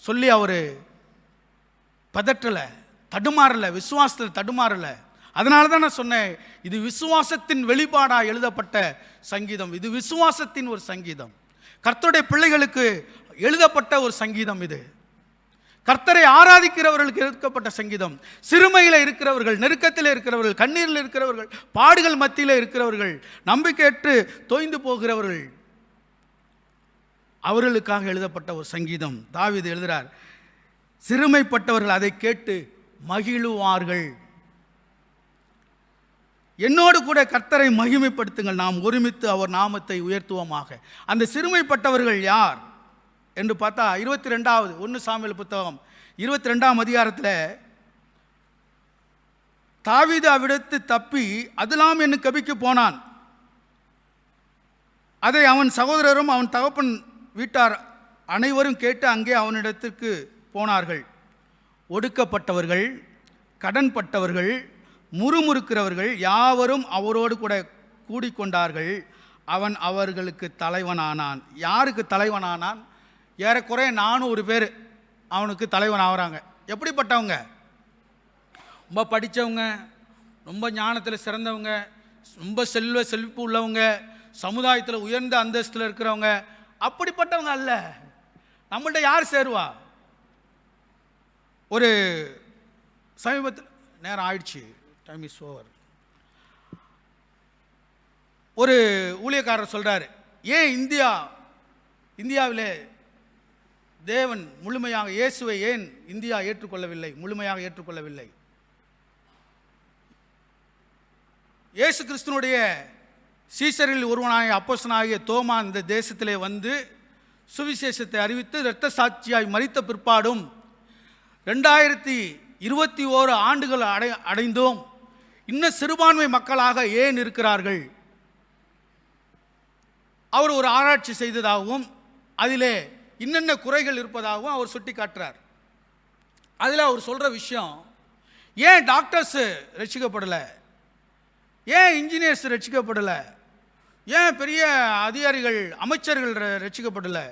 Speaker 1: சொல்லி அவர் பதற்றல, தடுமாறல, விசுவாசத்தில் தடுமாறல. அதனால தான் நான் சொன்னேன், இது விசுவாசத்தின் வெளிப்பாடாக எழுதப்பட்ட சங்கீதம், இது விசுவாசத்தின் ஒரு சங்கீதம், கர்த்தருடைய பிள்ளைகளுக்கு எழுதப்பட்ட ஒரு சங்கீதம். இது கர்த்தரை ஆராதிக்கிறவர்களுக்கு எழுதப்பட்ட சங்கீதம். சிறுமையில் இருக்கிறவர்கள், நெருக்கத்தில் இருக்கிறவர்கள், கண்ணீரில் இருக்கிறவர்கள், பாடுகள் மத்தியில் இருக்கிறவர்கள், நம்பிக்கையற்று தோய்ந்து போகிறவர்கள், அவர்களுக்காக எழுதப்பட்ட ஒரு சங்கீதம். தாவீது எழுதுகிறார், சிறுமைப்பட்டவர்கள் அதை கேட்டு மகிழுவார்கள். என்னோடு கூட கர்த்தரை மகிமைப்படுத்துங்கள், நாம் ஒருமித்து அவர் நாமத்தை உயர்த்துவோமாக. அந்த சிறுமைப்பட்டவர்கள் யார் என்று பார்த்தா 22வது 1 சாமுவேல் புத்தகம் 22ஆம் அதிகாரத்தில், தாவீது அவ்விடத்து தப்பி அதுலாம் என்னும் கபிக்கு போனான். அதை அவன் சகோதரரும் அவன் தகப்பன் வீட்டார் அனைவரும் கேட்டு அங்கே அவனிடத்திற்கு போனார்கள். ஒடுக்கப்பட்டவர்கள், கடன்பட்டவர்கள், முறுமுறுக்கிறவர்கள் யாவரும் அவரோடு கூட கூடிக்கொண்டார்கள். அவன் அவர்களுக்கு தலைவனானான். யாருக்கு தலைவனானான்? ஏறக்குறைய 400 பேர் அவனுக்கு தலைவன் ஆகிறாங்க. எப்படிப்பட்டவங்க? ரொம்ப படித்தவங்க, ரொம்ப ஞானத்தில் சிறந்தவங்க, ரொம்ப செல்வப்பு உள்ளவங்க, சமுதாயத்தில் உயர்ந்த அந்தஸ்தில் இருக்கிறவங்க, அப்படிப்பட்டவங்க அல்ல. நம்மள்ட்ட யார் சேருவா? ஒரு சமீபத்தில், நேரம் ஆயிடுச்சு, டைம் இஸ் ஓவர், ஒரு ஊழியக்காரர் சொல்கிறார், ஏன் இந்தியாவிலே தேவன் முழுமையாக இயேசுவை ஏன் இந்தியா ஏற்றுக்கொள்ளவில்லை, முழுமையாக ஏற்றுக்கொள்ளவில்லை? இயேசு கிறிஸ்துனுடைய சீசரில் ஒருவனாகிய அப்போஸ்தலனாகிய தோமா இந்த தேசத்திலே வந்து சுவிசேஷத்தை அறிவித்து இரத்த சாட்சியாய் மரித்த பிற்பாடும் 2021 ஆண்டுகள் அடைந்தோம், இன்னும் சிறுபான்மை மக்களாக ஏன் இருக்கிறார்கள்? அவர் ஒரு ஆராய்ச்சி செய்ததாகவும் அதிலே இன்னென்ன குறைகள் இருப்பதாகவும் அவர் சுட்டி காட்டுறார். அதில் அவர் சொல்கிற விஷயம், ஏன் டாக்டர்ஸ் ரட்சிக்கப்படலை, ஏன் இன்ஜினியர்ஸ் ரட்சிக்கப்படலை, ஏன் பெரிய அதிகாரிகள் அமைச்சர்கள் ரட்சிக்கப்படலை,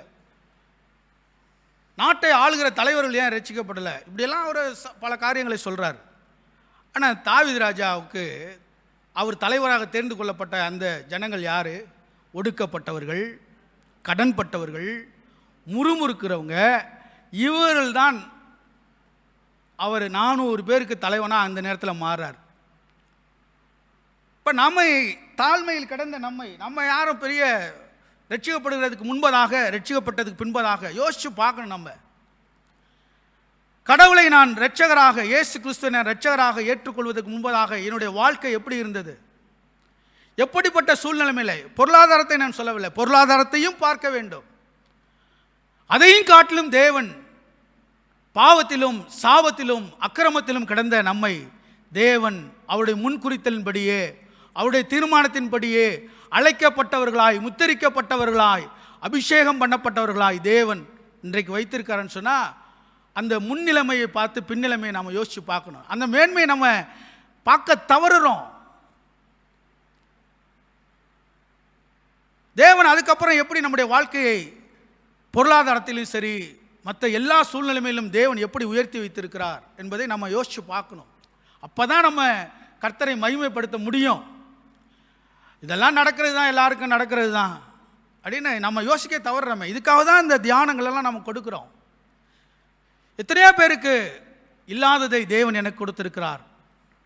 Speaker 1: நாட்டை ஆளுகிற தலைவர்கள் ஏன் ரட்சிக்கப்படலை, இப்படியெல்லாம் அவர் பல காரியங்களை சொல்கிறார். ஆனால் தாவீது ராஜாவுக்கு அவர் தலைவராக தேர்ந்து கொள்ளப்பட்ட அந்த ஜனங்கள் யார்? ஒடுக்கப்பட்டவர்கள், கடன்பட்டவர்கள், முறுமுறுக்கிறவங்க. இவர்கள் தான் அவர் 400 பேருக்கு தலைவனாக அந்த நேரத்தில் மாறார். இப்போ நம்மை தாழ்மையில் கடந்த நம்ம யாரும் பெரிய ரட்சிக்கப்படுகிறதுக்கு முன்பதாக, ரட்சிக்கப்பட்டதுக்கு பின்பதாக யோசிச்சு பார்க்கணும். நம்ம கடவுளை நான் இரட்சகராக, இயேசு கிறிஸ்துவை இரட்சகராக ஏற்றுக்கொள்வதற்கு முன்பதாக என்னுடைய வாழ்க்கை எப்படி இருந்தது, எப்படிப்பட்ட சூழ்நிலைமையில? பொருளாதாரத்தை நான் சொல்லவில்லை, பொருளாதாரத்தையும் பார்க்க வேண்டும். அதையும் காட்டிலும் தேவன் பாவத்திலும் சாபத்திலும் அக்கிரமத்திலும் கிடந்த நம்மை தேவன் அவருடைய முன்குறித்தலின்படியே, அவருடைய தீர்மானத்தின்படியே அழைக்கப்பட்டவர்களாய், முத்தரிக்கப்பட்டவர்களாய், அபிஷேகம் பண்ணப்பட்டவர்களாய் தேவன் இன்றைக்கு வைத்திருக்காருன்னு சொன்னால், அந்த முன்னிலைமையை பார்த்து பின்னிலைமையை நம்ம யோசித்து பார்க்கணும். அந்த மேன்மையை நம்ம பார்க்க தவறுறோம். தேவன் அதுக்கப்புறம் எப்படி நம்முடைய வாழ்க்கையை பொருளாதாரத்திலும் சரி மற்ற எல்லா சூழ்நிலைமையிலும் தேவன் எப்படி உயர்த்தி வைத்திருக்கிறார் என்பதை நம்ம யோசித்து பார்க்கணும். அப்போ தான் நம்ம கர்த்தரை மகிமைப்படுத்த முடியும். இதெல்லாம் நடக்கிறது தான், எல்லாருக்கும் நடக்கிறது தான் அப்படின்னு நம்ம யோசிக்க தவறுறோமே. இதுக்காக தான் இந்த தியானங்களெல்லாம் நம்ம கொடுக்குறோம். எத்தனையோ பேருக்கு இல்லாததை தேவன் எனக்கு கொடுத்திருக்கிறார்,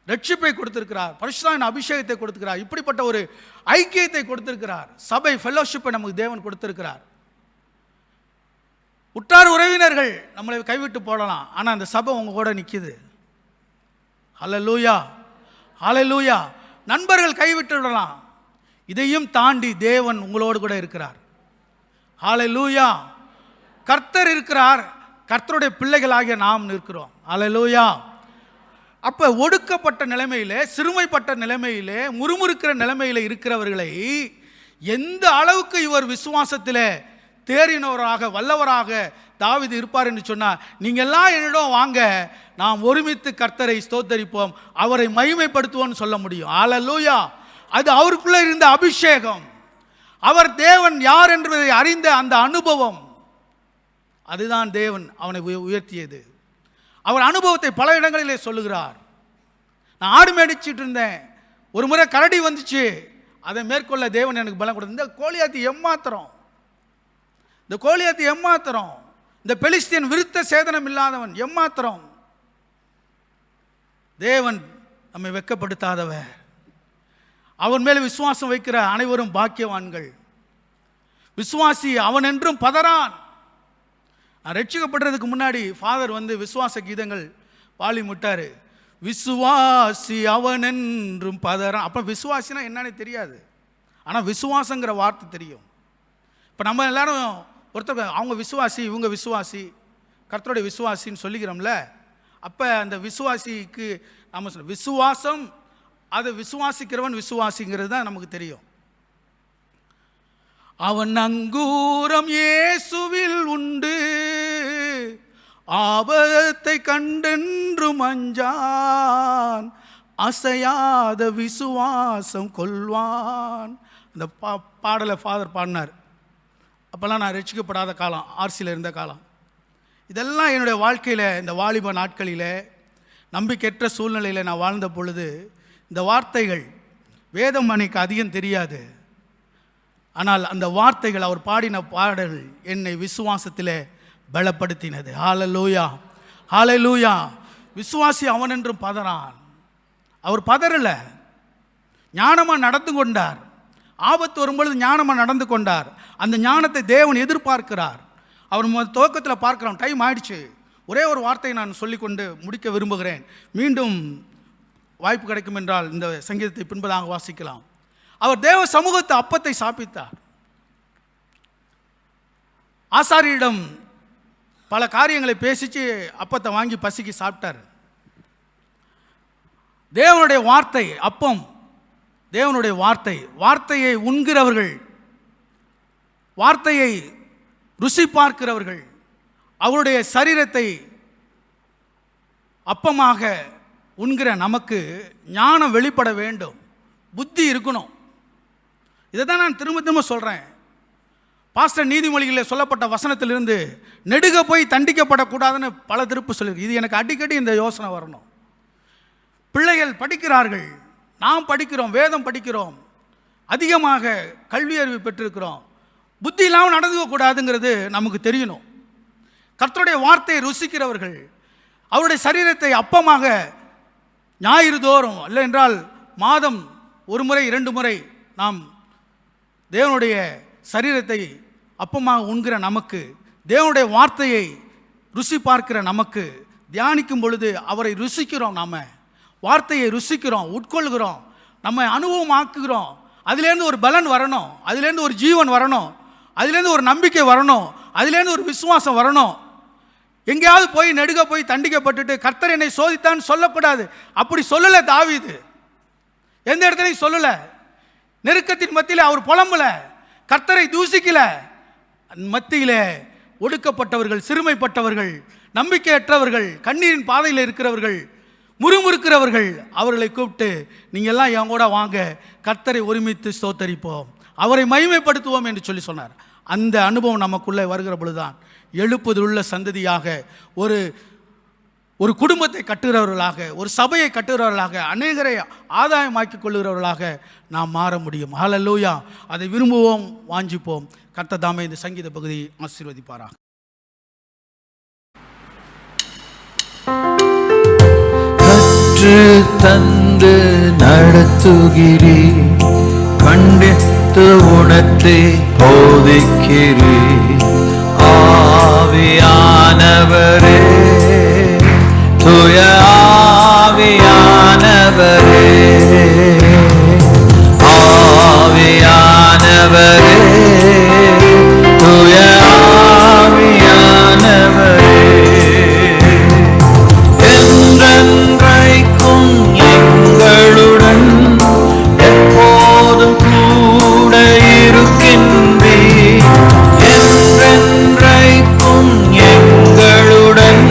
Speaker 1: ரட்சிப்பை கொடுத்திருக்கிறார், பரிசுத்தாவின் அபிஷேகத்தை கொடுத்திருக்கிறார், இப்படிப்பட்ட ஒரு ஐக்கியத்தை கொடுத்திருக்கிறார், சபை ஃபெல்லோஷிப்பை நமக்கு தேவன் கொடுத்திருக்கிறார். உற்றார் உறவினர்கள் நம்மளை கைவிட்டு போடலாம், ஆனால் அந்த சபை உங்க கூட நிற்கிது. ஹல்லேலூயா, ஹல்லேலூயா. நண்பர்கள் கைவிட்டு விடலாம், இதையும் தாண்டி தேவன் உங்களோடு கூட இருக்கிறார். ஹல்லேலூயா. கர்த்தர் இருக்கிறார், கர்த்தருடைய பிள்ளைகளாகிய நாம் நிற்கிறோம். ஹல்லேலூயா. அப்போ ஒடுக்கப்பட்ட நிலைமையிலே, சிறுமைப்பட்ட நிலைமையிலே, முறுமுறுக்கிற நிலைமையில் இருக்கிறவர்களை எந்த அளவுக்கு இவர் விசுவாசத்தில் தேறினவராக வல்லவராக தாவீது இருப்பார் என்று சொன்னார். நீங்கள்லாம் என்னிடம் வாங்க, நாம் ஒருமித்து கர்த்தரை ஸ்தோத்தரிப்போம், அவரை மகிமைப்படுத்துவோம்னு சொல்ல முடியும். ஹல்லேலூயா. அது அவருக்குள்ளே இருந்த அபிஷேகம், அவர் தேவன் யார் என்பதை அறிந்த அந்த அனுபவம், அதுதான் தேவன் அவனை உயர்த்தியது. அவர் அனுபவத்தை பல இடங்களிலே சொல்லுகிறார். நான் ஆடு மேடிச்சிட்டு இருந்தேன், ஒரு முறை கரடி வந்துச்சு, அதை மேற்கொள்ள தேவன் எனக்கு பலம் கொடுத்து. இந்த கோலியாத்தி எம்மாத்திரம், இந்த பெலிஸ்தியன் விருத்த சேதனம் இல்லாதவன் எம்மாத்திரம். தேவன் நம்மை வெட்கப்படுத்தாதவர். அவன் மேலே விசுவாசம் வைக்கிற அனைவரும் பாக்கியவான்கள். விசுவாசி அவன் என்றும் பதறான். நான் ரட்சிக்கப்படுறதுக்கு முன்னாடி ஃபாதர் வந்து விசுவாச கீதங்கள் பாடி முட்டாரு. விசுவாசி அவன் என்றும் பதறான். அப்போ விசுவாசினா என்னன்னு தெரியாது, ஆனால் விசுவாசங்கிற வார்த்தை தெரியும். இப்போ நம்ம எல்லாரும் ஒருத்தர் அவங்க விசுவாசி, இவங்க விசுவாசி, கர்த்தருடைய விசுவாசின்னு சொல்லிக்கிறோம்ல. அப்போ அந்த விசுவாசிக்கு நம்ம சொல்ல விசுவாசம், அதை விசுவாசிக்கிறவன் விசுவாசிங்கிறது தான் நமக்கு தெரியும். அவன் அங்கூரம் இயேசுவில் உண்டு, ஆபத்தை கண்டென்றும் அஞ்சான், அசையாத விசுவாசம் கொள்வான். அந்த பாடலை ஃபாதர் பாடினார். அப்போல்லாம் நான் ரட்சிக்கப்படாத காலம், ஆர்சியில் இருந்த காலம். இதெல்லாம் என்னுடைய வாழ்க்கையில், இந்த வாலிப நாட்களில் நம்பிக்கையற்ற சூழ்நிலையில் நான் வாழ்ந்த பொழுது இந்த வார்த்தைகள், வேதம் எனக்கு அதிகம் தெரியாது, ஆனால் அந்த வார்த்தைகள், அவர் பாடின பாடல் என்னை விசுவாசத்தில் பலப்படுத்தினது. ஹல்லேலூயா, ஹல்லேலூயா. விசுவாசி அவன் என்றும் பதறான். அவர் பதறலை, ஞானமாக நடந்து கொண்டார். ஆபத்து வரும்பொழுது ஞானமாக நடந்து கொண்டார். அந்த ஞானத்தை தேவன் எதிர்பார்க்கிறார். அவர் துவக்கத்தில் பார்க்கிறோம். டைம் ஆயிடுச்சு. ஒரே ஒரு வார்த்தையை நான் சொல்லிக்கொண்டு முடிக்க விரும்புகிறேன். மீண்டும் வாய்ப்பு கிடைக்கும் என்றால் இந்த சங்கீதத்தை பின்பதாக வாசிக்கலாம். அவர் தேவ சமூகத்தை அப்பத்தை சாப்பித்தார். ஆசாரியிடம் பல காரியங்களை பேசிச்சு அப்பத்தை வாங்கி பசிக்கு சாப்பிட்டார். தேவனுடைய வார்த்தை அப்பம், தேவனுடைய வார்த்தை, வார்த்தையை உண்கிறவர்கள், வார்த்தையை ருசி பார்க்கிறவர்கள், அவருடைய சரீரத்தை அப்பமாக உண்கிற நமக்கு ஞானம் வெளிப்பட வேண்டும், புத்தி இருக்கணும். இதை தான் நான் திரும்ப திரும்ப சொல்கிறேன். பாஸ்டர் நீதிமொழிகளில் சொல்லப்பட்ட வசனத்திலிருந்து நெடுக போய் தண்டிக்கப்படக்கூடாதுன்னு பல திருப்பு சொல்லியிருக்கு. இது எனக்கு அடிக்கடி இந்த யோசனை வரணும். பிள்ளைகள் படிக்கிறார்கள், நாம் படிக்கிறோம், வேதம் படிக்கிறோம், அதிகமாக கல்வி அறிவு பெற்றிருக்கிறோம், புத்தி இல்லாமல் நடந்துக்கக்கூடாதுங்கிறது நமக்கு தெரியணும். கர்த்தருடைய வார்த்தையை ருசிக்கிறவர்கள், அவருடைய சரீரத்தை அப்பமாக ஞாயிறு தோறும் இல்லை என்றால் மாதம் ஒரு முறை 2 முறை நாம் தேவனுடைய சரீரத்தை அப்பமாக உண்கிற நமக்கு, தேவனுடைய வார்த்தையை ருசி பார்க்கிற நமக்கு, தியானிக்கும் பொழுது அவரை ருசிக்கிறோம், நாம் வார்த்தையை ருசிக்கிறோம், உட்கொள்கிறோம், நம்ம அனுபவமாக்குகிறோம். அதிலேருந்து ஒரு பலன் வரணும், அதிலேருந்து ஒரு ஜீவன் வரணும், அதிலேருந்து ஒரு நம்பிக்கை வரணும், அதிலேருந்து ஒரு விசுவாசம் வரணும். எங்கேயாவது போய் நெடுக போய் தண்டிக்கப்பட்டுட்டு கர்த்தர் என்னை சோதித்தான்னு சொல்லக்கூடாது. அப்படி சொல்லலை தாவீது, எந்த இடத்துலையும் சொல்லலை. நெருக்கத்தின் மத்தியில் அவர் புலம்பல, கர்த்தரை தூசிக்கல. மத்தியிலே ஒடுக்கப்பட்டவர்கள், சிறுமைப்பட்டவர்கள், நம்பிக்கையற்றவர்கள், கண்ணீரின் பாதையில் இருக்கிறவர்கள், முறுமுறுக்கிறவர்கள், அவர்களை கூப்பிட்டு நீங்கள் எல்லாம் என் கூட வாங்க, கர்த்தரை ஒருமித்து ஸ்தோத்தரிப்போம், அவரை மகிமைப்படுத்துவோம் என்று சொல்லி சொன்னார். அந்த அனுபவம் நமக்குள்ளே வருகிற பொழுதுதான் எழுப்புதலுள்ள சந்ததியாக, ஒரு குடும்பத்தை கட்டுகிறவர்களாக, ஒரு சபையை கட்டுகிறவர்களாக, அநேகரை ஆதாயமாக்கி கொள்ளுகிறவர்களாக நாம் மாற முடியும். ஹல்லேலூயா. அதை விரும்புவோம், வாஞ்சிப்போம். கர்த்தர் தாமே இந்த சங்கீத பகுதியை ஆசீர்வதிப்பாராக.
Speaker 3: கற்று தந்து நடத்துகிறீ, கண்டித்து உணர்த்தி போதிக்கிறீ, ஆவியானவரே, தூய ஆவியானவரே, ஆவியானவரே, தூய ஆவியானவரே, என்றென்றைக்கும் எங்களுடன் எப்போதும் கூட இருக்கின்றீர், என்றென்றைக்கும் எங்களுடன்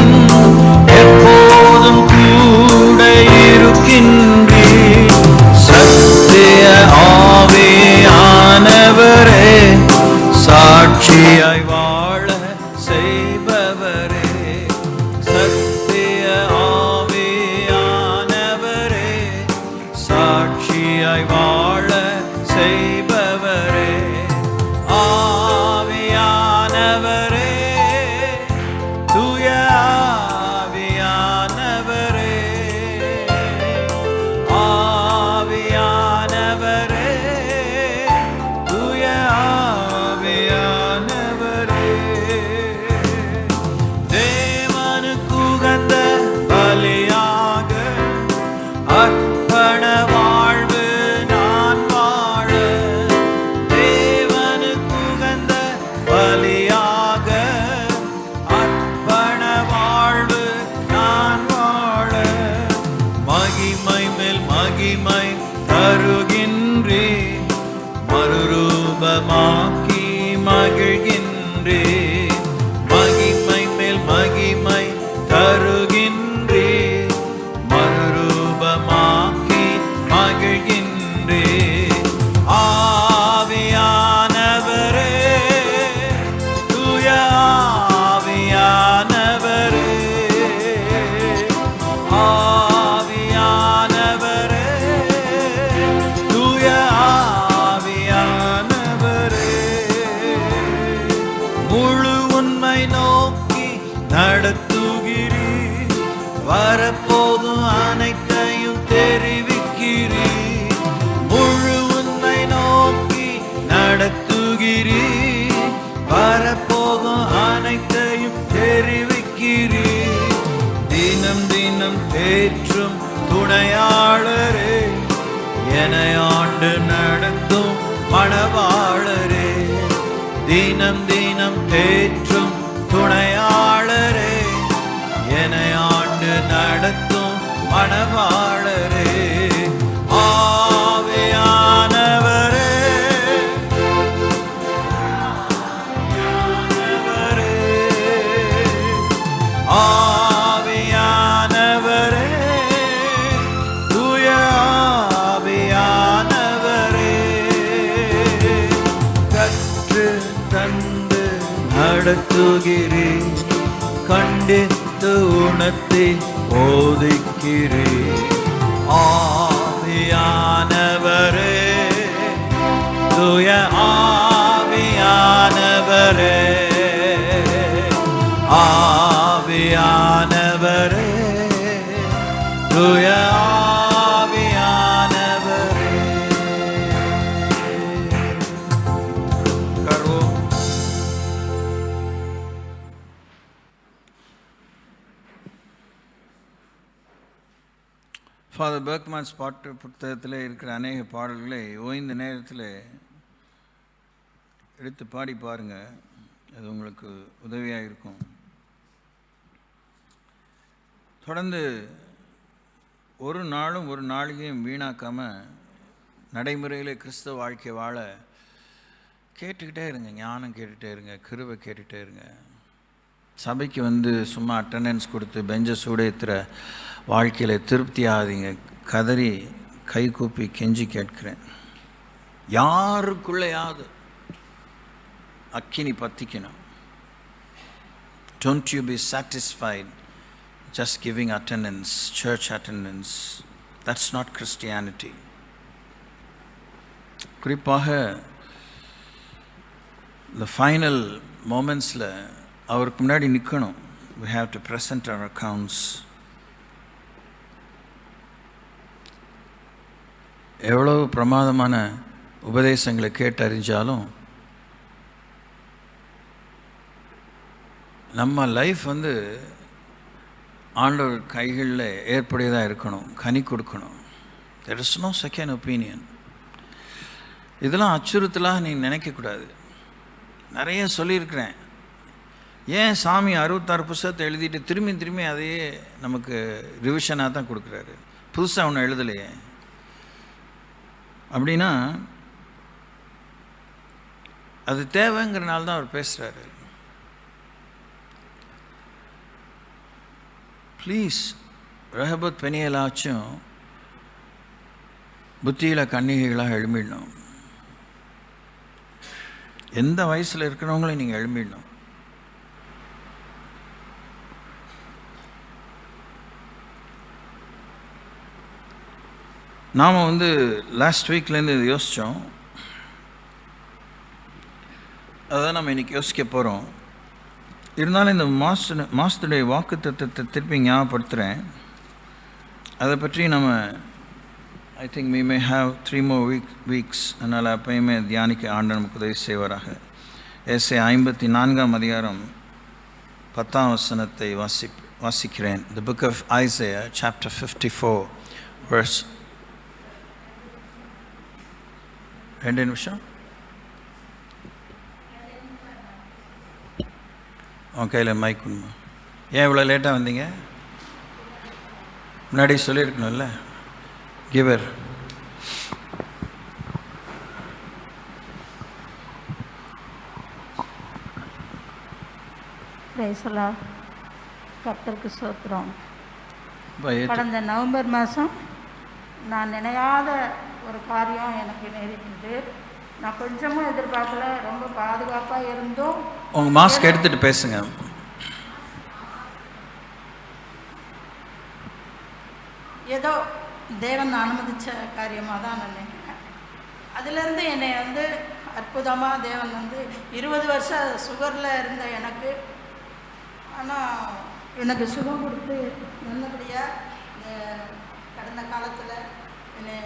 Speaker 3: எப்போதும் கூட இருக்கின்றீர், சத்திய ஆவியானவரே, சாட்சியாய் வாழ செய்பவரே, சத்திய ஆவியானவரே, சாட்சியாய் வாழ செய்பவரே, ஆவியானவரே, தூய ஆவியானவரே, ஆவியானவரே, தூய ஆவியானவரே, தேவனுக்கு உகந்த பலியாக அர்ப்பண வாழ்வு நான் வாழ, தேவனுக்கு உகந்த பலியாக அர்ப்பண வாழ்வு நான் வாழ, மகிமை மேல் மகிமை தருகின்றே, மறுரூபமாக்கி மகிழ்கின்றே, மகிமை மேல் மகிமை தருகின்றே, மறுரூபமாக்கி மகிழ்கின்றே, ஆவியானவரே, தூய ஆவியானவரே, ஆவியானவரே, தூய ஆவியானவரே, முழு உண்மை நோக்கி நடத்துகிறீர், வரப்போதும் அனைத்தையும் தெரிவிக்கிறீர், முழு உண்மை நோக்கி நடத்துகிறீர், வரப்போதும் அனைத்தையும் தெரிவிக்கிறீர், தினம் தினம் தேற்றும் துணையாளரே, என்னை ஆண்டு நடத்தும் மணவாளரே, தினம் தினம் தேற்றும் துணையாளரே, என்னை ஆண்டு நடத்தும் மணவாளரே, ஆவியானவரே, ஆவியானவரே, தூய ஆவியானவரே, கற்று தன் நடத்துகிறீர், கண்டித்து உணர்த்தி போதிக்கிறீர். ஆவியானவரே, தூய ஆவியானவரே, ஆவியானவரே, தூய ஆவியானவரே. கர்வம். ஃபாதர் பெர்க்மேன்ஸ் பாட்டு புத்தகத்தில் இருக்கிற அநேக பாடல்களை ஓய்ந்த நேரத்தில் எடுத்து பாடி பாருங்கள், அது உங்களுக்கு உதவியாக இருக்கும். தொடர்ந்து ஒரு நாளும் ஒரு நாளையும் வீணாக்காமல் நடைமுறையில் கிறிஸ்தவ வாழ்க்கை வாழ கேட்டுக்கிட்டே இருங்க, ஞானம் கேட்டுகிட்டே இருங்க, கிருபை கேட்டுகிட்டே இருங்க. சபைக்கு வந்து சும்மா அட்டண்டன்ஸ் கொடுத்து பெஞ்சை சூடேற்றுற வாழ்க்கையில் திருப்தி ஆகாதீங்க. கதறி கை கூப்பி கெஞ்சி கேட்கிறேன், யாருக்குள்ளேயாவது அக்கினி பத்திக்கணும். Don't you be satisfied just giving attendance, church attendance. That's not Christianity. குறிப்பாக the final momentsல அவருக்கு முன்னாடி நிற்கணும். We have to present our accounts. எவ்வளவு பிரமாதமான உபதேசங்களை கேட்டறிஞ்சாலும் நம்ம லைஃப் வந்து ஆண்டவர் கைகளில் ஏற்புடையதாக இருக்கணும், கனி கொடுக்கணும். There is no second opinion. இதெல்லாம் அச்சுறுத்தலாக நீ நினைக்கக்கூடாது. நிறைய சொல்லியிருக்கிறேன். ஏன் சாமி 66 புத்தகத்தை எழுதிட்டு திரும்பி திரும்பி அதையே நமக்கு ரிவிஷனாக தான் கொடுக்குறாரு, புதுசாக ஒன்று எழுதலையே அப்படின்னா அது தேவைங்கிறனால தான் அவர் பேசுகிறாரு. ப்ளீஸ், ரெஹபத் பெனியலாச்சும் புத்தியில் கன்னிகைகளாக எழும்பிடணும். எந்த வயசில் இருக்கிறவங்களையும் நீங்கள் எழும்பிடணும். நாம் வந்து லாஸ்ட் வீக்லேருந்து இது யோசித்தோம், அதான் நம்ம இன்றைக்கி யோசிக்க போகிறோம். இருந்தாலும் இந்த மாதத்துடைய வாக்கு தத்துவத்தை திருப்பி ஞாபகப்படுத்துகிறேன். அதை பற்றி நம்ம I think we may have 3 more weeks. அதனால் அப்பயுமே தியானிக்க ஆண்டு நமக்கு உதவி செய்வாராக. ஏசாயா 54ஆம் அதிகாரம் 10ஆம் வசனத்தை வாசிக்கிறேன். The book of Isaiah chapter 54 verse 2 நிமிஷம். உன் கையில் மைக் உண்மை. ஏன் இவ்வளோ லேட்டாக வந்தீங்க? முன்னாடி சொல்லியிருக்கணும்ல. கிவர்.
Speaker 4: கர்த்தருக்கு ஸ்தோத்திரம். கடந்த நவம்பர் மாதம் நான் நினையாத ஒரு காரியம் எனக்கு நேரிட்டது. நான் கொஞ்சமும் எதிர்பார்க்கல. ரொம்ப பாதுகாப்பாக இருந்தும்.
Speaker 3: உங்கள் மாஸ்க் எடுத்துகிட்டு பேசுங்க.
Speaker 4: ஏதோ தேவன் அனுமதித்த காரியமாக தான் நான் நினைக்கிறேன். அதிலேருந்து என்னை வந்து அற்புதமாக தேவன் வந்து 20 வருஷம் சுகரில் இருந்த எனக்கு, ஆனால் எனக்கு சுகம் கொடுத்து நல்லபடியாக கடந்த காலத்தில் என்னை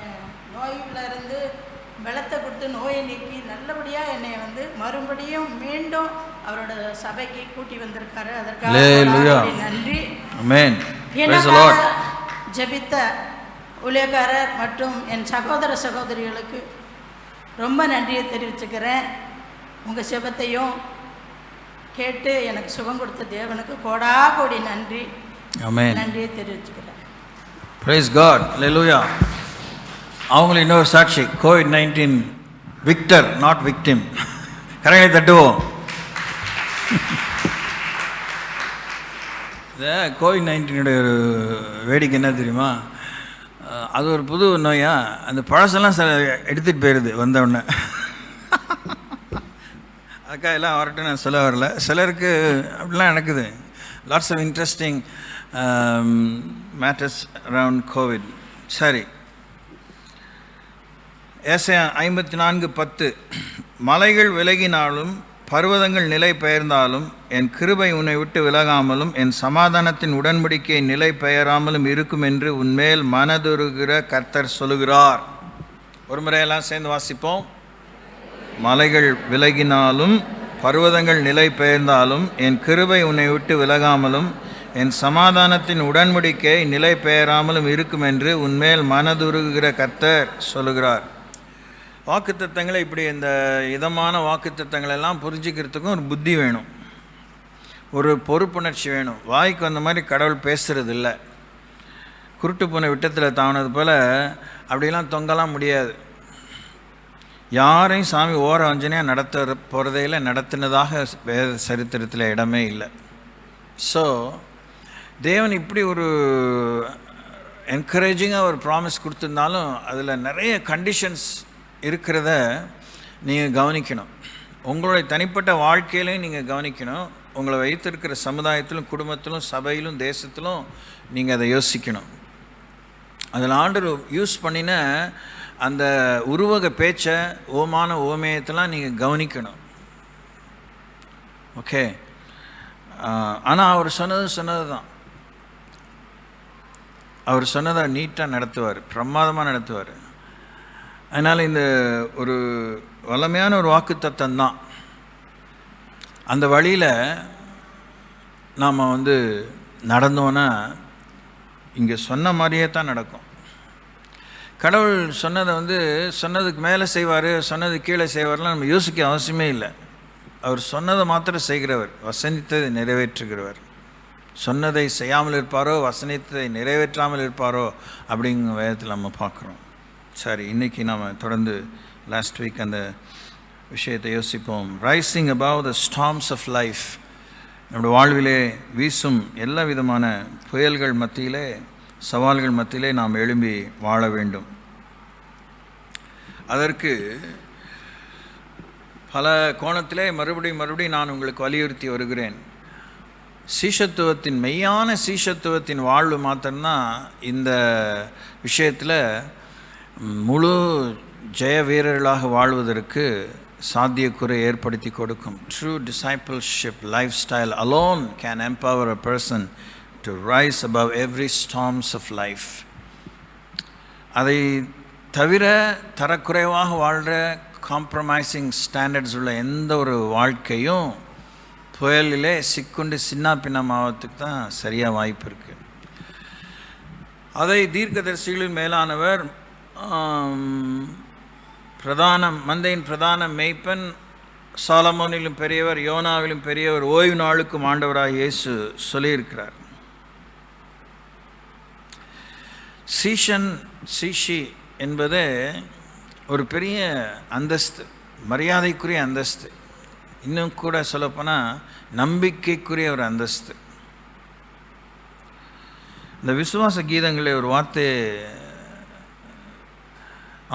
Speaker 4: நோயில் இருந்து பலத்தை கொடுத்து நோயை நீக்கி நல்லபடியாக என்னை வந்து மறுபடியும் மீண்டும் அவரோட சபைக்கு கூட்டி வந்திருக்காரு. அதற்காக நன்றி. ஜெபித்த ஊழியக்காரர் மற்றும் என் சகோதர சகோதரிகளுக்கு ரொம்ப நன்றியை தெரிவிச்சுக்கிறேன். உங்கள் ஜெபத்தையும் கேட்டு எனக்கு சுகம் கொடுத்த தேவனுக்கு கோடா கோடி நன்றி. நன்றியை தெரிவிச்சுக்கிறேன்.
Speaker 3: Praise God. Hallelujah. அவங்களுக்கு இன்னொரு சாட்சி, COVID-19 விக்டர், நாட் விக்டிம். கரையை தட்டுவோம். இந்த COVID-19 ஒரு வேடிக்கை என்ன தெரியுமா? அது ஒரு புது நோயா, அந்த பழசெல்லாம் எடுத்துகிட்டு போயிடுது வந்தவுடனே. அக்கா எல்லாம் வரட்டும், நான் சொல்ல வரல. சிலருக்கு அப்படிலாம் நடக்குது. Lots of interesting matters around Covid. சரி, ஏசாயா 54:10, மலைகள் விலகினாலும் பர்வதங்கள் நிலை பெயர்ந்தாலும் என் கிருபை உன்னை விட்டு விலகாமலும் என் சமாதானத்தின் உடன்படிக்கை நிலை பெயராமலும் இருக்கும் என்று உன்மேல் மனதுருகிற கர்த்தர் சொல்லுகிறார். ஒரு முறையெல்லாம் சேர்ந்து வாசிப்போம். மலைகள் விலகினாலும் பர்வதங்கள் நிலை பெயர்ந்தாலும் என் கிருபை உன்னை விட்டு விலகாமலும் என் சமாதானத்தின் உடன்படிக்கை நிலை பெயராமலும் இருக்கும் என்று உன்மேல் மனதுருகிற கர்த்தர் சொல்லுகிறார். வாக்குத்தத்தங்களை இப்படி இந்த இதமான வாக்குத்தத்தங்களெல்லாம் புரிஞ்சுக்கிறதுக்கும் ஒரு புத்தி வேணும், ஒரு பொறுப்புணர்ச்சி வேணும். வாய்க்கு வந்த மாதிரி கடவுள் பேசுகிறது இல்லை. குருட்டு போன விட்டத்தில் தானது போல் அப்படிலாம் தொங்கலாம் முடியாது. யாரையும் சாமி ஓர வஞ்சனையாக நடத்த போகிறதையில நடத்தினதாக வேத சரித்திரத்தில் இடமே இல்லை. ஸோ தேவன் இப்படி ஒரு என்கரேஜிங்காக ஒரு ப்ராமிஸ் கொடுத்துருந்தாலும் அதில் நிறைய கண்டிஷன்ஸ் இருக்கிறத நீங்கள் கவனிக்கணும். உங்களுடைய தனிப்பட்ட வாழ்க்கையிலையும் நீங்கள் கவனிக்கணும். உங்களை வைத்திருக்கிற சமுதாயத்திலும் குடும்பத்திலும் சபையிலும் தேசத்திலும் நீங்கள் அதை யோசிக்கணும். அதில் ஆண்டவர் யூஸ் பண்ணின அந்த உருவக பேச்சை, ஓமான ஓமேயத்தெல்லாம் நீங்கள் கவனிக்கணும். ஓகே, ஆனால் அவர் சொன்னது தான். அவர் சொன்னதை நீட்டாக நடத்துவார், பிரமாதமாக நடத்துவார். அதனால் இந்த ஒரு வல்லமையான ஒரு வாக்குத்தத்தம் தான். அந்த வழியில் நாம் நடந்தோன்னா இங்கே சொன்ன மாதிரியே தான் நடக்கும். கடவுள் சொன்னதை சொன்னதுக்கு மேலே செய்வார், சொன்னது கீழே செய்வார்லாம் நம்ம யோசிக்க அவசியமே இல்லை. அவர் சொன்னதை மாத்திரம் செய்கிறவர், வசனித்ததை நிறைவேற்றுகிறவர். சொன்னதை செய்யாமல் இருப்பாரோ வசனித்ததை நிறைவேற்றாமல் இருப்பாரோ அப்படிங்கிற வேதத்தில் நம்ம பார்க்குறோம். சரி, இன்றைக்கி நாம் தொடர்ந்து லாஸ்ட் வீக் அந்த விஷயத்தை யோசிப்போம். Rising above the storms of life. நம்முடைய வாழ்விலே வீசும் எல்லா விதமான புயல்கள் மத்தியிலே, சவால்கள் மத்தியிலே நாம் எழும்பி வாழ வேண்டும். அதற்கு பல கோணத்திலே மறுபடியும் நான் உங்களுக்கு வலியுறுத்தி வருகிறேன். சீஷத்துவத்தின் மெய்யான சீஷத்துவத்தின் வாழ்வு மாத்திரம்தான் இந்த விஷயத்தில் முழு ஜெய வீரர்களாக வாழ்வதற்கு சாத்தியக்குறை ஏற்படுத்தி கொடுக்கும். True discipleship lifestyle alone can empower a person to rise above every storms of life. அதை தவிர தரக்குறைவாக வாழ்கிற காம்ப்ரமைசிங் ஸ்டாண்டர்ட்ஸ் உள்ள எந்த ஒரு வாழ்க்கையும் புயலிலே சிக்குண்டு சின்ன பின்னமாவதுக்கு தான் சரியாக வாய்ப்பு இருக்குது. அதை தீர்க்கதரிசிகளின் மேலானவர், மந்தையின் பிரதான மேய்ப்பன், சாலமோனிலும் பெரியவர், யோனாவிலும் பெரியவர், ஓய்வு நாளுக்கும் ஆண்டவராக இயேசு சொல்லியிருக்கிறார். சீஷன் சீஷி என்பது ஒரு பெரிய அந்தஸ்து, மரியாதைக்குரிய அந்தஸ்து. இன்னும் கூட சொல்லப்போனால் நம்பிக்கைக்குரிய ஒரு அந்தஸ்து. இந்த விசுவாச கீதங்களில் ஒரு வார்த்தை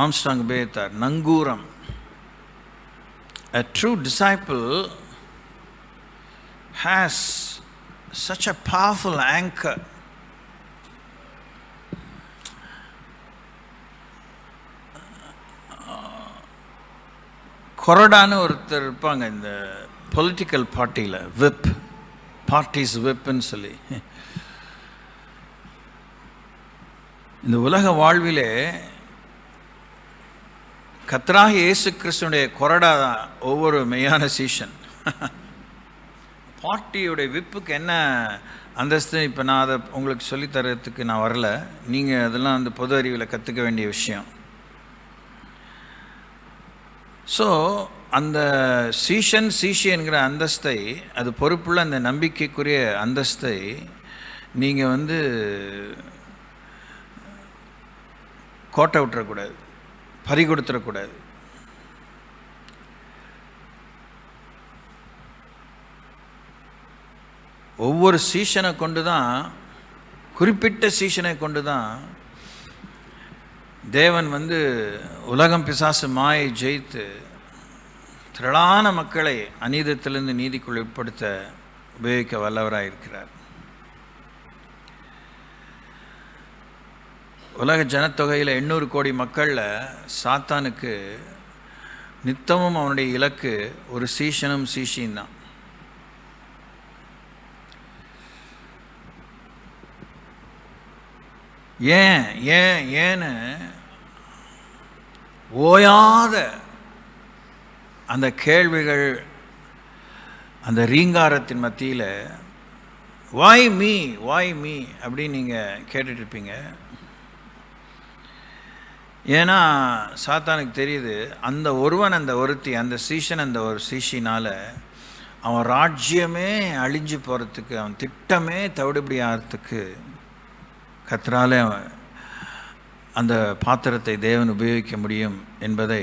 Speaker 3: ஆம்ஸ்ட்ராங் உபயோகித்தார், நங்கூரம். A true disciple has such a powerful anchor. கொரடான்னு ஒருத்தர் இருப்பாங்க இந்த பொலிட்டிக்கல் பார்ட்டியில், விப், பார்ட்டிஸ் விப்புன்னு சொல்லி. இந்த உலக வாழ்விலே கர்த்தராகிய இயேசு கிறிஸ்துடைய கொரடா தான் ஒவ்வொரு மெய்யான சீஷன். பார்ட்டியுடைய விப்புக்கு என்ன அந்தஸ்து, இப்போ நான் அதை உங்களுக்கு சொல்லித்தரத்துக்கு நான் வரல. நீங்கள் அதெல்லாம் அந்த பொது அறிவில் கற்றுக்க வேண்டிய விஷயம். ஸோ அந்த சீஷன் சீஷி என்கிற அந்தஸ்தை, அது பொறுப்புள்ள அந்த நம்பிக்கைக்குரிய அந்தஸ்தை நீங்கள் கோட்டை விட்டுறக்கூடாது, பறி கொடுத்துடக்கூடாது. ஒவ்வொரு சீஷனை கொண்டு தான், குறிப்பிட்ட சீஷனை கொண்டு தான் தேவன் உலகம் பிசாசு மாயை ஜெயித்து திரளான மக்களை அநீதத்திலிருந்து நீதிக்குள் உட்படுத்த உபயோகிக்க வல்லவராக இருக்கிறார். உலக ஜனத்தொகையில் 800 கோடி மக்களில் சாத்தானுக்கு நித்தமும் அவனுடைய இலக்கு ஒரு சீஷனும் சீஷியும் தான். ஏன்னு ஓயாத அந்த கேள்விகள், அந்த ரீங்காரத்தின் மத்தியில் வாய் மீ அப்படின்னு நீங்கள் கேட்டுட்ருப்பீங்க. ஏன்னா சாத்தானுக்கு தெரியுது, அந்த ஒருவன் அந்த ஒருத்தி, அந்த சீஷன் அந்த ஒரு சீஷினால் அவன் ராஜ்யமே அழிஞ்சு போகிறதுக்கு, அவன் திட்டமே தவிடுபடி ஆகிறதுக்கு கர்த்தராலே அந்த பாத்திரத்தை தேவன் உபயோகிக்க முடியும் என்பதை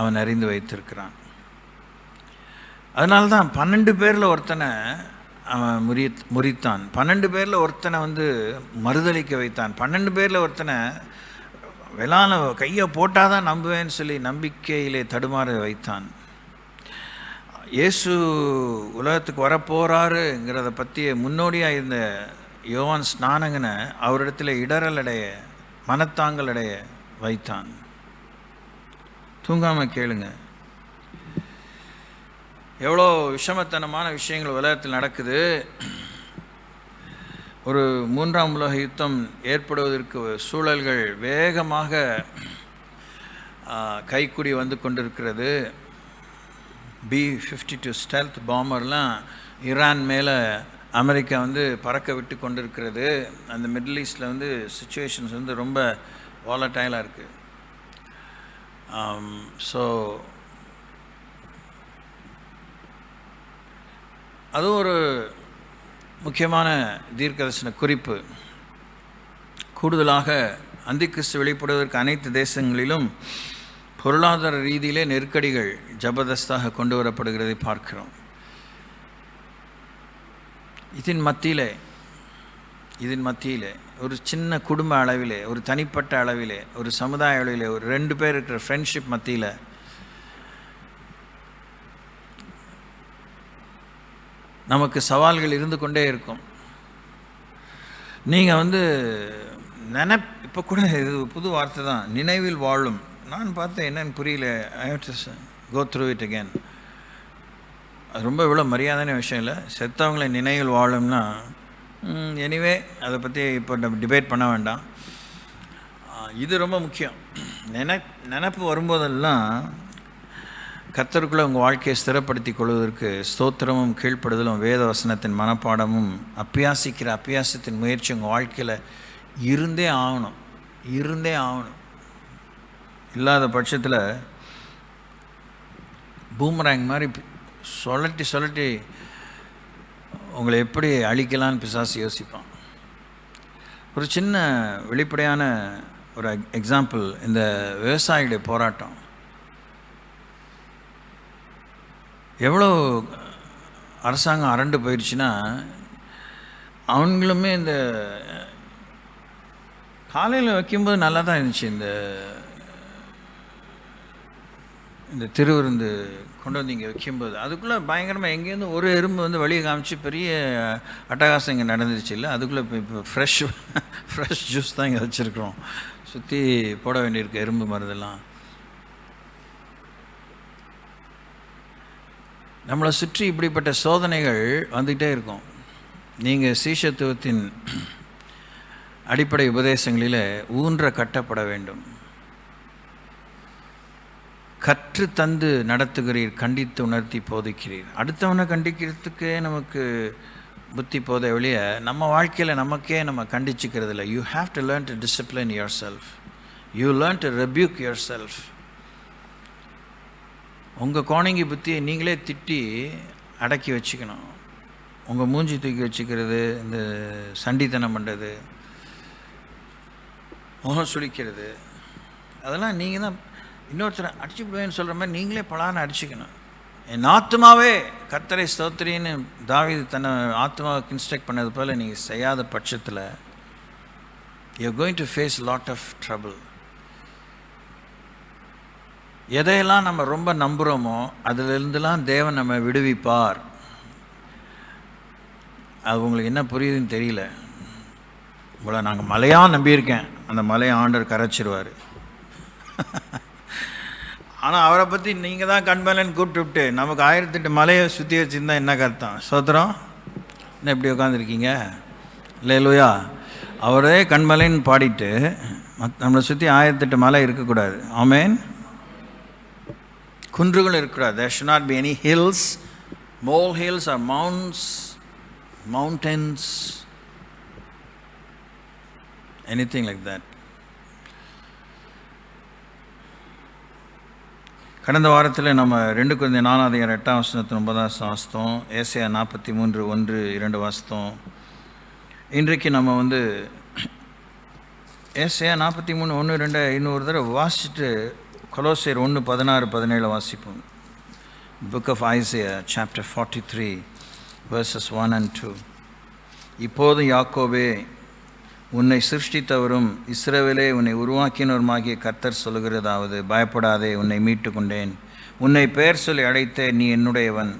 Speaker 3: அவன் அறிந்து வைத்திருக்கிறான். அதனால தான் 12 பேரில் ஒருத்தனை அவன் முறித்தான். 12 பேரில் ஒருத்தனை மறுதளிக்க வைத்தான். 12 பேரில் ஒருத்தனை வெளான கையை போட்டால் தான் நம்புவேன்னு சொல்லி நம்பிக்கையிலே தடுமாற வைத்தான். இயேசு உலகத்துக்கு வரப்போகிறாருங்கிறத பற்றிய முன்னோடியாக இருந்த யோவான் ஸ்நானகனை அவரிடத்தில் இடரல் அடைய, மனத்தாங்கல் அடைய வைத்தான். தூங்காமல் கேளுங்க, எவ்வளோ விஷமத்தனமான விஷயங்கள் உலகத்தில் நடக்குது. ஒரு 3ஆம் உலக யுத்தம் ஏற்படுவதற்கு சூழல்கள் வேகமாக கைக்குடி வந்து கொண்டிருக்கிறது. B-52 ஸ்டெல்த் பாம்பர்லாம் ஈரான் மேலே அமெரிக்கா பறக்க விட்டு கொண்டிருக்கிறது. அந்த மிடில் ஈஸ்டில் சுச்சுவேஷன்ஸ் ரொம்ப வாலட்டைலாக இருக்குது. ஸோ அது ஒரு முக்கியமான தீர்க்கதரிசன குறிப்பு. கூடுதலாக அந்திக்கிறிஸ்து வெளிப்படுவதற்கு அனைத்து தேசங்களிலும் பொருளாதார ரீதியிலே நெருக்கடிகள் ஜபர்தஸ்தாக கொண்டு வரப்படுகிறதை பார்க்கிறோம். இதன் மத்தியில் ஒரு சின்ன குடும்ப அளவிலே, ஒரு தனிப்பட்ட அளவிலே, ஒரு சமுதாய அளவிலே, ஒரு 2 பேர் இருக்கிற ஃப்ரெண்ட்ஷிப் மத்தியில் நமக்கு சவால்கள் இருந்து கொண்டே இருக்கும். நீங்கள் இப்போ கூட இது புது வார்த்தை தான், நினைவில் வாழும். நான் பார்த்தேன், என்னன்னு புரியல. I have to go through it again. அது ரொம்ப இவ்வளோ மரியாதையான விஷயம் இல்லை. செத்தவங்களை நினைவில் வாழும்னா எனிவே அதை பற்றி இப்போ நம்ம டிபேட் பண்ண வேண்டாம். இது ரொம்ப முக்கியம். நினப்பு வரும்போதெல்லாம் கர்த்தருக்குள்ளே உங்கள் வாழ்க்கையை ஸ்திரப்படுத்தி கொள்வதற்கு ஸ்தோத்திரமும் கீழ்ப்படுதலும் வேத வசனத்தின் மனப்பாடமும் அப்பியாசத்தின் முயற்சி உங்கள் வாழ்க்கையில் இருந்தே ஆகணும். இல்லாத பட்சத்தில் பூமராங் மாதிரி சொல்லட்டி உங்களை எப்படி அழிக்கலான்னு பிசாசு யோசிப்பான். ஒரு சின்ன வெளிப்படையான ஒரு எக்ஸாம்பிள், இந்த விவசாயியுடைய போராட்டம். எவ்வளோ அரசாங்கம் அரண்டு போயிடுச்சுன்னா, அவங்களுமே இந்த காலையில் வைக்கும்போது நல்லா தான் இருந்துச்சு. இந்த திருவிருந்து கொண்டு வந்து இங்கே வைக்கும்போது அதுக்குள்ளே பயங்கரமாக எங்கேருந்து ஒரு எறும்பு வெளியே காமிச்சு பெரிய அட்டகாசம் இங்கே நடந்துருச்சு இல்லை. அதுக்குள்ளே இப்போ ஃப்ரெஷ் ஜூஸ் தான் இங்கே வச்சுருக்குறோம். சுற்றி போட வேண்டியிருக்கு எறும்பு மருந்தெல்லாம். நம்மளை சுற்றி இப்படிப்பட்ட சோதனைகள் வந்துக்கிட்டே இருக்கும். நீங்கள் சீஷத்துவத்தின் அடிப்படை உபதேசங்களில் ஊன்ற கட்டப்பட வேண்டும். கற்று தந்து நடத்துகிறீர், கண்டித்து உணர்த்தி போதிக்கிறீர். அடுத்தவனை கண்டிக்கிறதுக்கே நமக்கு புத்தி போதை ஒழிய நம்ம வாழ்க்கையில் நமக்கே நம்ம கண்டிச்சுக்கிறது இல்லை. You have to learn to discipline your self. You learn to rebuke your self. உங்கள் கோணங்கி புத்தியை நீங்களே திட்டி அடக்கி வச்சுக்கணும். உங்கள் மூஞ்சி தூக்கி வச்சுக்கிறது, இந்த சண்டித்தனம் பண்ணுறது, முகம் சுளிக்கிறது, அதெல்லாம் நீங்கள் தான் இன்னொருத்தரை அடிச்சு விடுவேன்னு சொல்கிற மாதிரி நீங்களே பலான்னு அடிச்சுக்கணும். என் ஆத்மாவே கர்த்தரை ஸ்தோத்திரின்னு தாவீது தன்னை ஆத்மாவுக்கு இன்ஸ்ட்ரக்ட் பண்ணது போல் நீங்கள் செய்யாத பட்சத்தில் you are going to face lot of trouble. எதையெல்லாம் நம்ம ரொம்ப நம்புகிறோமோ அதிலிருந்துலாம் தேவன் நம்ம விடுவிப்பார். அது உங்களுக்கு என்ன புரியுதுன்னு தெரியல. உங்களை நாங்கள் மலையாக நம்பியிருக்கேன், அந்த மலையை ஆண்டவர் கரைச்சிடுவார். ஆனால் அவரை பற்றி நீங்கள் தான் கண்மலைன்னு கூப்பிட்டு நமக்கு 1008 மலையை சுற்றி வச்சுருந்தா என்ன கருத்தம்? சோத்திரம். என்ன இப்படி உட்காந்துருக்கீங்க? இல்லையா? அவரே கண்மலைன்னு பாடிட்டு நம்மளை சுற்றி 1008 மலை இருக்கக்கூடாது. ஆமேன். குன்றுகள் இருக்கக்கூடாது. there should not be any hills, mole hills or mountains, anything like that. கடந்த வாரத்தில் நம்ம 2 Corinthians 4:8 வாசித்தோம். ஏசாயா 43:1-2 வாசித்தோம். இன்றைக்கு நம்ம ஏசாயா 43:1-2 இன்னொரு தடவை வாசிச்சுட்டு கொலோசியர் 1:16-17 வாசிப்போம். Book of Isaiah chapter 43 verses 1 and 2. இப்போது யாக்கோபே, உன்னை சிருஷ்டித்தவரும் இஸ்ரவேலே உன்னை உருவாக்கினவருமாகிய கர்த்தர் சொல்லுகிறதாவது, பயப்படாதே, உன்னை மீட்டு கொண்டேன், உன்னை பெயர் சொல்லி அழைத்தேன், நீ என்னுடையவன்.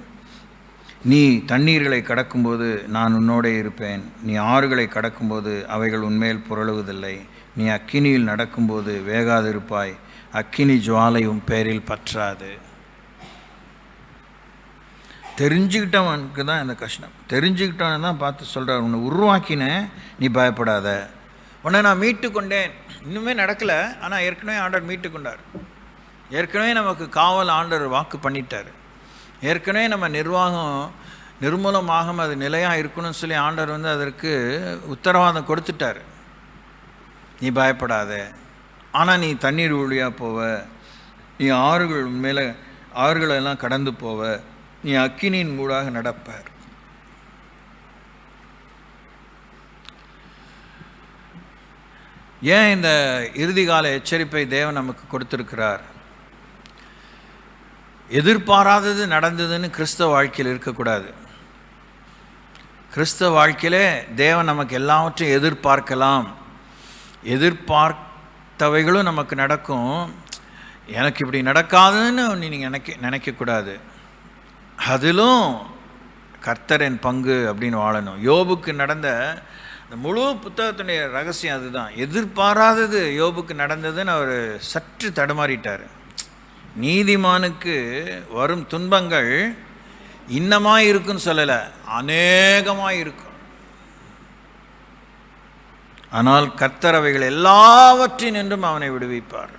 Speaker 3: நீ தண்ணீர்களை கடக்கும்போது நான் உன்னோடே இருப்பேன், நீ ஆறுகளை கடக்கும்போது அவைகள் உன்மேல் புரளுவதில்லை, நீ அக்கினியில் நடக்கும்போது வேகாதிருப்பாய், அக்கினி ஜுவாலையும் பேரில் பற்றாது. தெரிஞ்சுக்கிட்டவனுக்கு தான் இந்த கஷ்டம். தெரிஞ்சுக்கிட்டவன் தான் பார்த்து சொல்கிறார், உன்னை உருவாக்கினேன், நீ பயப்படாத, உன்னை நான் மீட்டு கொண்டேன். இன்னுமே நடக்கலை, ஆனால் ஏற்கனவே ஆண்டவர் மீட்டு கொண்டார். ஏற்கனவே நமக்கு காவல் ஆண்டவர் வாக்கு பண்ணிட்டார். ஏற்கனவே நம்ம நிர்வாகம் நிர்மூலமாக அது நிலையாக இருக்கணும்னு சொல்லி ஆண்டவர் அதற்கு உத்தரவாதம் கொடுத்துட்டார். நீ பயப்படாத, ஆனால் நீ தண்ணீர் வழியாக போவ, நீ ஆறுகள் மேலே ஆறுகளெல்லாம் கடந்து போவ, நீ அக்கினியின் மூடாக நடப்பார். ஏன் இந்த இறுதிகால எச்சரிப்பை தேவன் நமக்கு கொடுத்திருக்கிறார்? எதிர்பாராதது நடந்ததுன்னு கிறிஸ்தவ வாழ்க்கையில் இருக்கக்கூடாது. கிறிஸ்தவ வாழ்க்கையிலே தேவன் நமக்கு எல்லாவற்றையும் எதிர்பார்க்கலாம். எதிர்பார்த்தவைகளும் நமக்கு நடக்கும். எனக்கு இப்படி நடக்காதுன்னு நீங்கள் நினைக்கக்கூடாது. அதிலும் கர்த்தரின் பங்கு அப்படின்னு வாழணும். யோபுக்கு நடந்த இந்த முழு புத்தகத்தினுடைய ரகசியம் அதுதான். எதிர்பாராதது யோபுக்கு நடந்ததுன்னு அவர் சற்று தடுமாறிட்டார். நீதிமானுக்கு வரும் துன்பங்கள் இன்னமாக இருக்குன்னு சொல்லலை, அநேகமாக இருக்கும். ஆனால் கர்த்தர் அவைகள் எல்லாவற்றினின்றும் அவனை விடுவிப்பார்.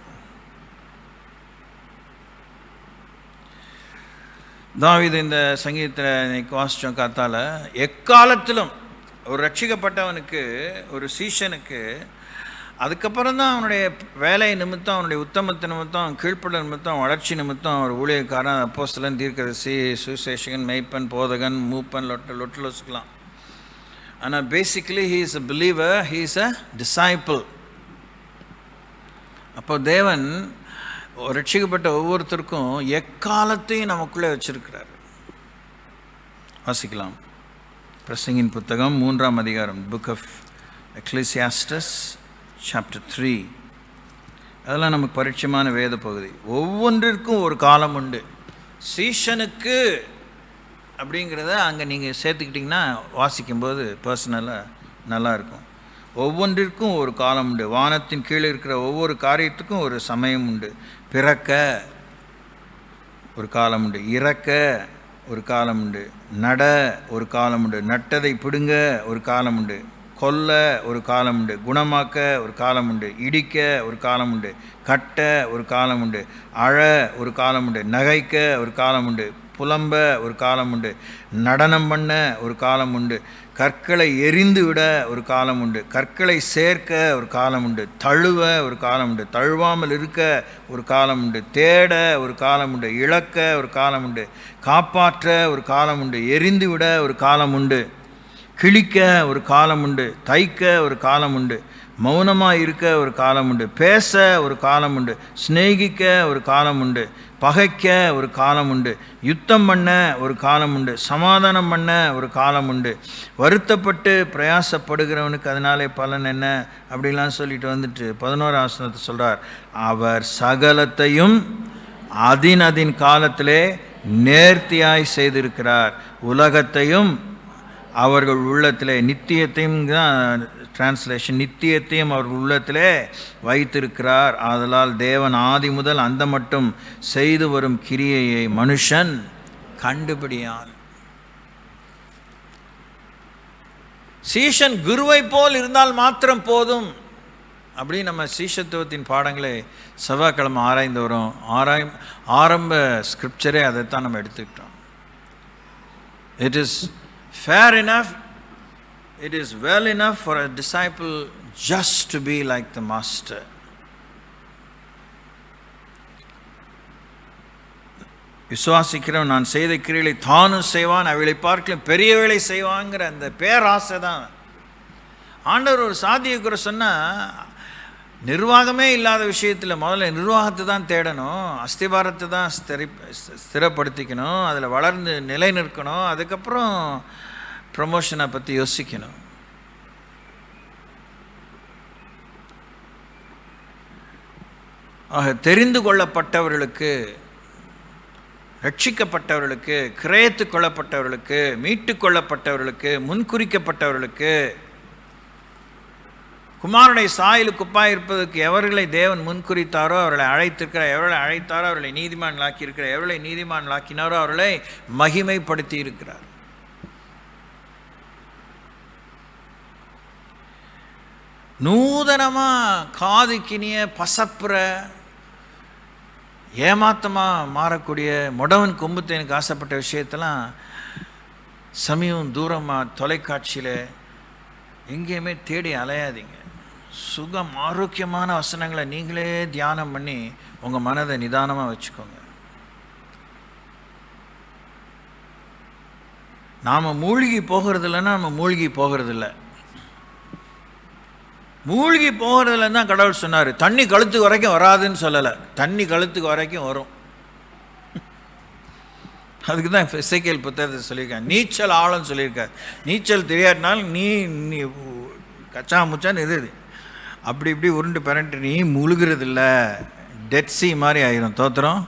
Speaker 3: தாவீது இந்த சங்கீதத்தில் இன்னைக்கு வாசித்தோம் காத்தால, எக்காலத்திலும் ஒரு ரட்சிக்கப்பட்டவனுக்கு, ஒரு சீஷனுக்கு, அதுக்கப்புறம் தான் அவனுடைய வேலை நிமித்தம், அவனுடைய உத்தமத்து நிமித்தம், கீழ்ப்பட நிமித்தம், வளர்ச்சி நிமித்தம், ஒரு ஊழியக்காரன், அப்போஸ்தலன், தீர்க்கதரிசி, சுவிசேஷகன், மெய்ப்பன், போதகன், மூப்பன், லொட்டில் வச்சுக்கலாம். ஆனால் basically he is a believer, he is a disciple. அப்போ தேவன் ரட்சிக்கப்பட்ட ஒவ்வொருத்தருக்கும் எக்காலத்தையும் நமக்குள்ளே வச்சிருக்கிறார். வாசிக்கலாம். பிரசங்கின் புத்தகம் 3ஆம் அதிகாரம், புக் ஆஃப் எக்லீசியாஸ்டஸ் சாப்டர் 3. அதெல்லாம் நமக்கு பரிச்சயமான வேத பகுதி. ஒவ்வொன்றிற்கும் ஒரு காலம் உண்டு. சீஷனுக்கு அப்படிங்கிறத அங்கே நீங்கள் சேர்த்துக்கிட்டிங்கன்னா வாசிக்கும்போது பர்சனலாக நல்லாயிருக்கும். ஒவ்வொன்றிற்கும் ஒரு காலம் உண்டு. வானத்தின் கீழே இருக்கிற ஒவ்வொரு காரியத்துக்கும் ஒரு சமயம் உண்டு. பிறக்க ஒரு காலம் உண்டு, இறக்க ஒரு காலம் உண்டு, நட ஒரு காலம் உண்டு, நட்டதை பிடுங்க ஒரு காலம் உண்டு, கொல்ல ஒரு காலம் உண்டு, குணமாக்க ஒரு காலம் உண்டு, இடிக்க ஒரு காலம் உண்டு, கட்ட ஒரு காலம் உண்டு, அழ ஒரு காலம் உண்டு, நகைக்க ஒரு காலம் உண்டு, புலம்ப ஒரு காலம் உண்டு, நடனம் பண்ண ஒரு காலம் உண்டு, கற்களை எரிந்து விட ஒரு காலம் உண்டு, கற்களை சேர்க்க ஒரு காலம் உண்டு, தழுவ ஒரு காலம் உண்டு, தழுவாமல் இருக்க ஒரு காலம் உண்டு, தேட ஒரு காலம் உண்டு, இழக்க ஒரு காலம் உண்டு, காப்பாற்ற ஒரு காலம் உண்டு, எரிந்து விட ஒரு காலம் உண்டு, கிழிக்க ஒரு காலம் உண்டு, தைக்க ஒரு காலம் உண்டு, மௌனமாக இருக்க ஒரு காலம் உண்டு, பேச ஒரு காலம் உண்டு, சிநேகிக்க ஒரு காலம் உண்டு, பகைக்க ஒரு காலம் உண்டு, யுத்தம் பண்ண ஒரு காலம் உண்டு, சமாதானம் பண்ண ஒரு காலம் உண்டு, வருத்தப்பட்டு பிரயாசப்படுகிறவனுக்கு அதனாலே பலன் என்ன அப்படிலாம் சொல்லிட்டு வந்துட்டு 11ஆம் வசனத்தை சொல்கிறார், அவர் சகலத்தையும் அதின் காலத்திலே நேர்த்தியாய் செய்திருக்கிறார். உலகத்தையும் அவர்கள் உள்ளத்திலே, நித்தியத்தையும் தான் டிரான்ஸ்லேஷன், நித்தியத்தையும் அவர்கள் உள்ளத்திலே வைத்திருக்கிறார். ஆதலால் தேவன் ஆதி முதல் அந்த மட்டும் செய்து வரும் கிரியையை மனுஷன் கண்டுபிடியான். சீஷன் குருவை போல் இருந்தால் மாத்திரம் போதும். அப்படி நம்ம சீஷத்துவத்தின் பாடங்களை செவ்வாய்க்கிழமை ஆராய்ந்து வரோம். ஆரம்ப ஸ்கிரிப்சரே அதைத்தான் நம்ம எடுத்துக்கிட்டோம். It is fair enough, it is well enough for a disciple just to be like the master. விசுவாசிக்கிறவன் நான் செய்த கிரியைகளை தானும் செய்வான், அவைகளை பார்க்கலாம் பெரியவைகளை செய்வாங்கிற அந்த பேராசை தான். ஆண்டவர் ஒரு சாத்தியக்குறை சொன்னால், நிர்வாகமே இல்லாத விஷயத்தில் முதல்ல நிர்வாகத்தை தான் தேடணும், அஸ்திபாரத்தை தான் ஸ்திரப்படுத்திக்கணும், அதில் வளர்ந்து நிலை நிற்கணும், அதுக்கப்புறம் ப்ரமோஷனை பற்றி யோசிக்கணும். ஆக தெரிந்து கொள்ளப்பட்டவர்களுக்கு, ரட்சிக்கப்பட்டவர்களுக்கு, கிரயத்து கொள்ளப்பட்டவர்களுக்கு, மீட்டு கொள்ளப்பட்டவர்களுக்கு, முன்குறிக்கப்பட்டவர்களுக்கு, குமாரனை சாயலுக்கு ஒப்பாய் இருப்பதற்கு எவர்களை தேவன் முன்குறித்தாரோ அவர்களை அழைத்திருக்கிறார், எவர்களை அழைத்தாரோ அவர்களை நீதிமான்களாக்கி இருக்கிறார், எவர்களை நீதிமான்களாக்கினாரோ அவர்களை மகிமைப்படுத்தி இருக்கிறார். நூதனமாக காதுக்கினிய பசப்புற ஏமாத்தமாக மாறக்கூடிய முடவன் கொம்புத்தேனுக்கு ஆசைப்பட்ட விஷயத்தெல்லாம் சமயம் தூரமாக தொலைக்காட்சியில் எங்கேயுமே தேடி அலையாதீங்க. சுகம் ஆரோக்கியமான வசனங்களை நீங்களே தியானம் பண்ணி உங்கள் மனதை நிதானமாக வச்சுக்கோங்க. நாம் மூழ்கி போகிறது இல்லைன்னா நம்ம மூழ்கி போகிறதில்ல. மூழ்கி போகிறதுல தான் கடவுள் சொன்னார். தண்ணி கழுத்துக்கு வரைக்கும் வராதுன்னு சொல்லலை, தண்ணி கழுத்துக்கு வரைக்கும் வரும். அதுக்கு தான் எசேக்கியேல் புத்தகத்தை சொல்லியிருக்காங்க, நீச்சல் ஆழம்னு சொல்லியிருக்காரு. நீச்சல் தெரியாட்டினாலும் நீ கச்சா முச்சான்னு இது அப்படி இப்படி உருண்டு பரண்டு நீ முழுகிறது இல்லை, டெட்சி மாதிரி ஆயிரும் தோத்திரம்.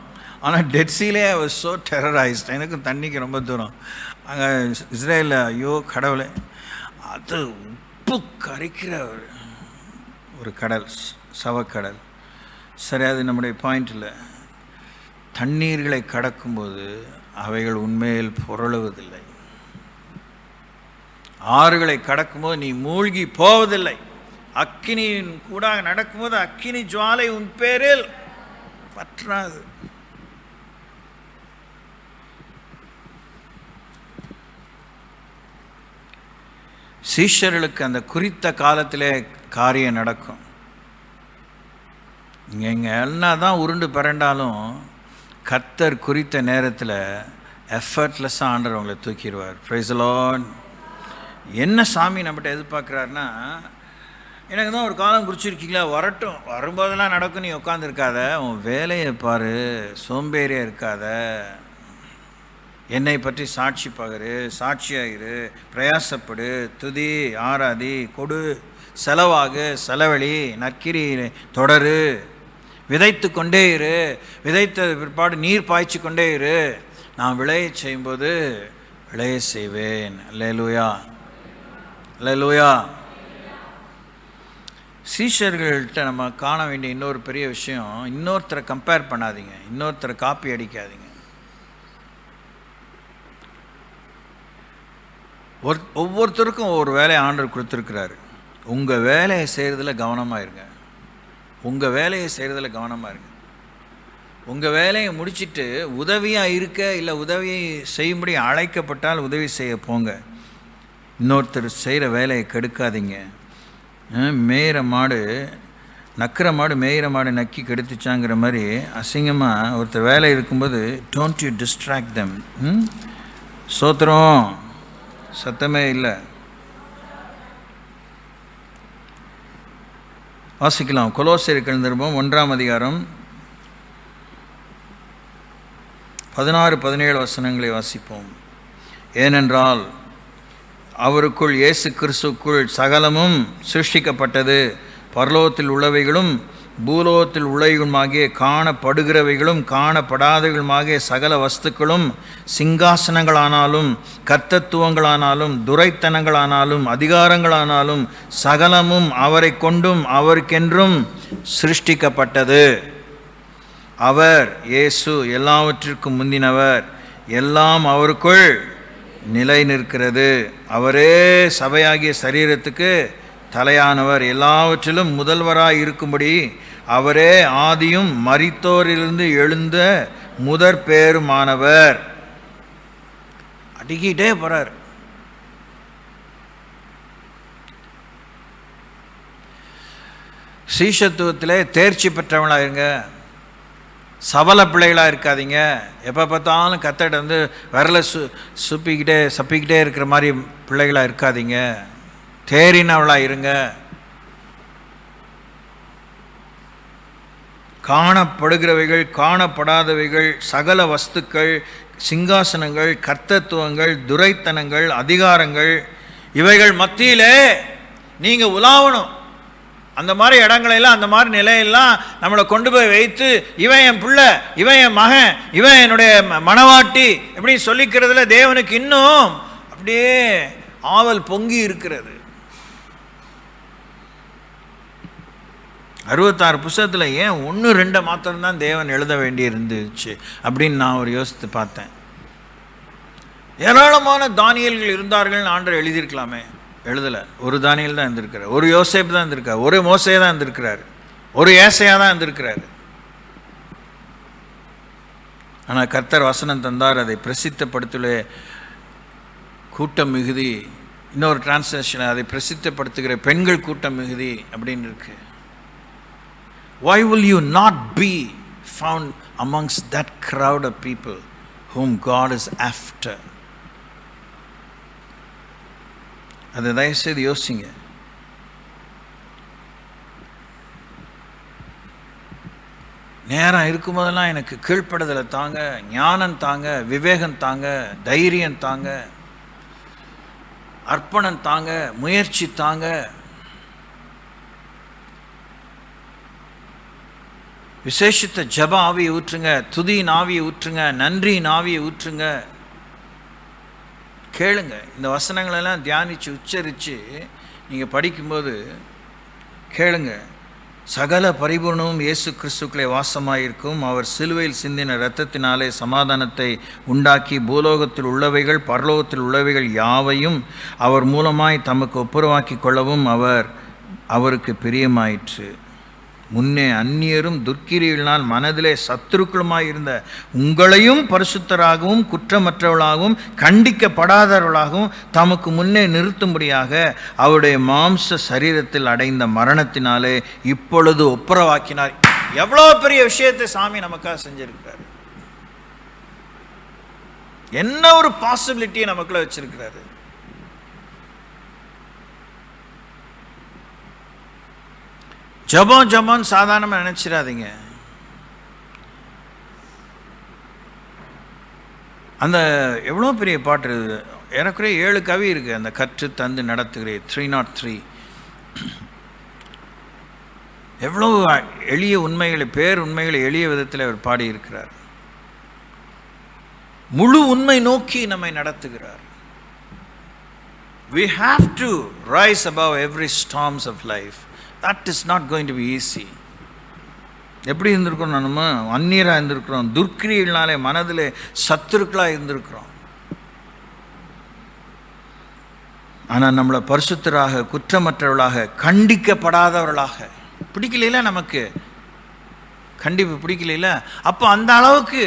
Speaker 3: ஆனால் டெட்சிலே அவர் ஸோ டெரரைஸ்ட். எனக்கும் தண்ணிக்கு ரொம்ப தூரம். அங்கே இஸ்ரேலில் ஐயோ கடவுளே, அது உப்பு கரைக்கிற ஒரு கடல், சவக்கடல். சரி, அது நம்முடைய பாயிண்ட் இல்லை. தண்ணீர்களை கடக்கும்போது அவைகள் உண்மையில் புரளுவதில்லை. ஆறுகளை கடக்கும்போது நீ மூழ்கி போவதில்லை. அக்கினியின் கூட நடக்கும்போது அக்கினி ஜுவாலை உன் பேரில் பற்றாது. சீஷர்களுக்கு அந்த குறித்த காலத்திலே காரியம் நடக்கும். இங்கே என்ன தான் உருண்டு பரண்டாலும் கர்த்தர் குறித்த நேரத்தில் எஃபர்ட்லெஸ்ஸாக ஆண்டவர் அவங்களை தூக்கிடுவார். Price the Lord. என்ன சாமி நம்மகிட்ட எதிர்பார்க்குறாருன்னா, எனக்கு தான் ஒரு காலம் குறிச்சிருக்கீங்களா, வரட்டும், வரும்போதெல்லாம் நடக்கும், நீ உட்காந்துருக்காத, உன் வேலையை பாரு, சோம்பேறியாக இருக்காத, என்னை பற்றி சாட்சி பகரு, சாட்சியாயிரு, பிரயாசப்படு, துதி, ஆராதி, கொடு, செலவாகு, செலவழி, நற்கிரி தொடரு, விதைத்து கொண்டே இரு, விதைத்த பிற்பாடு நீர் பாய்ச்சி கொண்டே இரு, நான் விளைய செய்யும்போது விளைய செய்வேன். அல்லேலூயா, அல்லேலூயா. சீஷர்கள்ட்ட நம்ம காண வேண்டிய இன்னொரு பெரிய விஷயம், இன்னொருத்தரை கம்பேர் பண்ணாதீங்க, இன்னொருத்தரை காப்பி அடிக்காதீங்க. ஒவ்வொருத்தருக்கும் ஒவ்வொரு வேலையை ஆண்டவர் கொடுத்துருக்கிறாரு. உங்கள் வேலையை செய்கிறதுல கவனமாக இருங்க, உங்கள் வேலையை செய்கிறதுல கவனமாக இருங்க. உங்கள் வேலையை முடிச்சுட்டு உதவியாக இருக்க, இல்லை உதவியை செய்யும்படி அழைக்கப்பட்டால் உதவி செய்ய போங்க. இன்னொருத்தர் செய்கிற வேலையை கெடுக்காதீங்க. மேயிற மாடு, நக்கிற மாடு மேயிற மாடு நக்கி கெடுத்துச்சாங்கிற மாதிரி அசிங்கமாக ஒருத்தர் வேலை இருக்கும்போது டோன்ட் யூ டிஸ்ட்ராக்ட் தெம். சோத்திரம், சத்தமே இல்லை. வாசிக்கலாம். கொலோசியர்கள் நிருபம் 1ஆம் அதிகாரம் 16-17 வசனங்களை வாசிப்போம். ஏனென்றால் அவருக்குள், இயேசு கிறிஸ்துக்குள் சகலமும் சிருஷ்டிக்கப்பட்டது, பரலோகத்தில் உள்ளவைகளும் பூலோகத்தில் உள்ளவைகளுமாகிய காணப்படுகிறவைகளும் காணப்படாதவைகளுமாகிய சகல வஸ்துக்களும், சிங்காசனங்களானாலும் கர்த்தத்துவங்களானாலும் துரைத்தனங்களானாலும் அதிகாரங்களானாலும் சகலமும் அவரை கொண்டும் அவருக்கென்றும் சிருஷ்டிக்கப்பட்டது. அவர் இயேசு எல்லாவற்றிற்கும் முந்தினவர், எல்லாம் அவருக்குள் நிலை நிற்கிறது. அவரே சபையாகிய சரீரத்துக்கு தலையானவர், எல்லாவற்றிலும் முதல்வராய் இருக்கும்படி அவரே ஆதியும் மரித்தோரிலிருந்து எழுந்த முதற் பேருமானவர். அடிக்கிட்டே போறார். சீஷத்துவத்திலே தேர்ச்சி பெற்றவங்களா இருங்க, சபல பிள்ளைகளாக இருக்காதீங்க. எப்போ பார்த்தாலும் கத்தட்ட வந்து விரலை சப்பிக்கிட்டே இருக்கிற மாதிரி பிள்ளைகளாக இருக்காதீங்க. தேறினவளாக இருங்க. காணப்படுகிறவைகள் காணப்படாதவைகள் சகல வஸ்துக்கள், சிங்காசனங்கள், கர்த்தத்துவங்கள், துரைத்தனங்கள், அதிகாரங்கள், இவைகள் மத்தியிலே நீங்கள் உலாவணும். அந்த மாதிரி இடங்களெல்லாம், அந்த மாதிரி நிலையெல்லாம் நம்மளை கொண்டு போய் வைத்து, இவன் என் பிள்ளை, இவன் என் மகன், இவன் என்னுடைய மனவாட்டி இப்படி சொல்லிக்கிறதுல தேவனுக்கு இன்னும் அப்படியே ஆவல் பொங்கி இருக்கிறது. 66 புத்தகத்தில் ஏன் 1-2 மாத்திரம்தான் தேவன் எழுத வேண்டி இருந்துச்சு அப்படின்னு நான் ஒரு யோசித்து பார்த்தேன். ஏராளமான தானியல்கள் இருந்தார்கள் ஆண்டவர் எழுதியிருக்கலாமே, எழுதலை. ஒரு தானியல் தான் இருந்திருக்கிறார், ஒரு யோசேப்பு தான் இருந்திருக்கார், ஒரு மோசே தான் இருந்திருக்கிறார், ஒரு ஏசையா தான் இருந்திருக்கிறார். ஆனால் கர்த்தர் வசனம் தந்தார், அதை பிரசித்தப்படுத்தல கூட்டம் மிகுதி. இன்னொரு டிரான்ஸ்லேஷன் அதை பிரசித்தப்படுத்துகிற பெண்கள் கூட்டம் மிகுதி அப்படின்னு இருக்கு. Why will you not be found amongst that crowd of people whom God is after? அதை தயவுசெய்து யோசிங்க. நேரம் இருக்கும்போதெல்லாம் எனக்கு கீழ்ப்படுதலை தாங்க, ஞானம் தாங்க, விவேகம் தாங்க, தைரியம் தாங்க, அர்ப்பணம் தாங்க, முயற்சி தாங்க. விசேஷித்த ஜப ஆவியை ஊற்றுங்க, துதியின் ஆவியை ஊற்றுங்க, நன்றியின் ஆவியை ஊற்றுங்க. கேளுங்க. இந்த வசனங்களெல்லாம் தியானித்து உச்சரித்து நீங்கள் படிக்கும்போது கேளுங்க. சகல பரிபூர்ணமும் இயேசு கிறிஸ்துக்களே வாசமாயிருக்கும். அவர் சிலுவையில் சிந்தின இரத்தத்தினாலே சமாதானத்தை உண்டாக்கி பூலோகத்தில் உள்ளவைகள் பரலோகத்தில் உள்ளவைகள் யாவையும் அவர் மூலமாய் தமக்கு ஒப்புரவாக்கி கொள்ளவும் அவருக்கு பிரியமாயிற்று. முன்னே அந்நியரும் துர்க்கிரியினால் மனதிலே சத்துருக்களுமாய் இருந்த உங்களையும் பரிசுத்தராகவும் குற்றமற்றவர்களாகவும் கண்டிக்கப்படாதவர்களாகவும் தமக்கு முன்னே நிறுத்தும்படியாக அவருடைய மாம்ச சரீரத்தில் அடைந்த மரணத்தினாலே இப்பொழுது ஒப்புரவாக்கினார். எவ்வளோ பெரிய விஷயத்தை சாமி நமக்காக செஞ்சிருக்கிறார். என்ன ஒரு பாசிபிலிட்டியை நமக்குள்ள வச்சிருக்கிறாரு. ஜபம் சாதாரணமாக நினைச்சிடாதீங்க. அந்த எவ்வளோ பெரிய பாட்டு, ஏறக்குறைய 7 கவி இருக்கு. அந்த கற்று தந்து நடத்துகிறேன் 303. எவ்வளோ எளிய உண்மைகளை, பேருண்மைகளை எளிய விதத்தில் அவர் பாடியிருக்கிறார். முழு உண்மை நோக்கி நம்மை நடத்துகிறார். We have to rise above every storms of life. That is not going to be easy. எப்படி இருந்திருக்கிறோம்? நம்ம அந்நியராக இருந்திருக்கிறோம், துர்க்கிரியினாலே மனதிலே சத்துருக்களாக இருந்திருக்கிறோம். ஆனால் நம்மளை பரிசுத்தராக குற்றமற்றவர்களாக கண்டிக்கப்படாதவர்களாக, பிடிக்கல நமக்கு கண்டிப்பு பிடிக்கல, அப்போ அந்த அளவுக்கு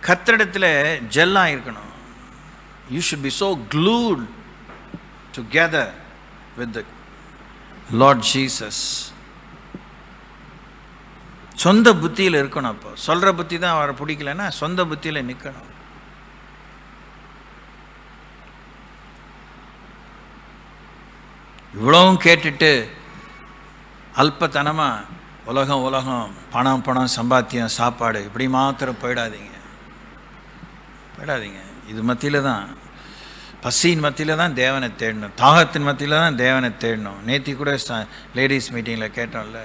Speaker 3: கர்த்தரிடத்தில் ஜெல்லாக இருக்கணும். You should be so glued together with the Lord Jesus. சொந்த புத்தியில் இருக்கணும். அப்போ சொல்கிற புத்தி தான் அவரை பிடிக்கலன்னா சொந்த புத்தியில் நிற்கணும். இவ்வளவும் கேட்டுட்டு அல்பத்தனமாக உலகம் பணம் சம்பாத்தியம் சாப்பாடு இப்படி மாத்திரம் போயிடாதீங்க. இது மத்தியில் தான், பசியின் மத்தியில் தான் தேவனை தேடணும், தாகத்தின் மத்தியில் தான் தேவனை தேடணும். நேற்று கூட லேடிஸ் மீட்டிங்கில் கேட்டோம்ல,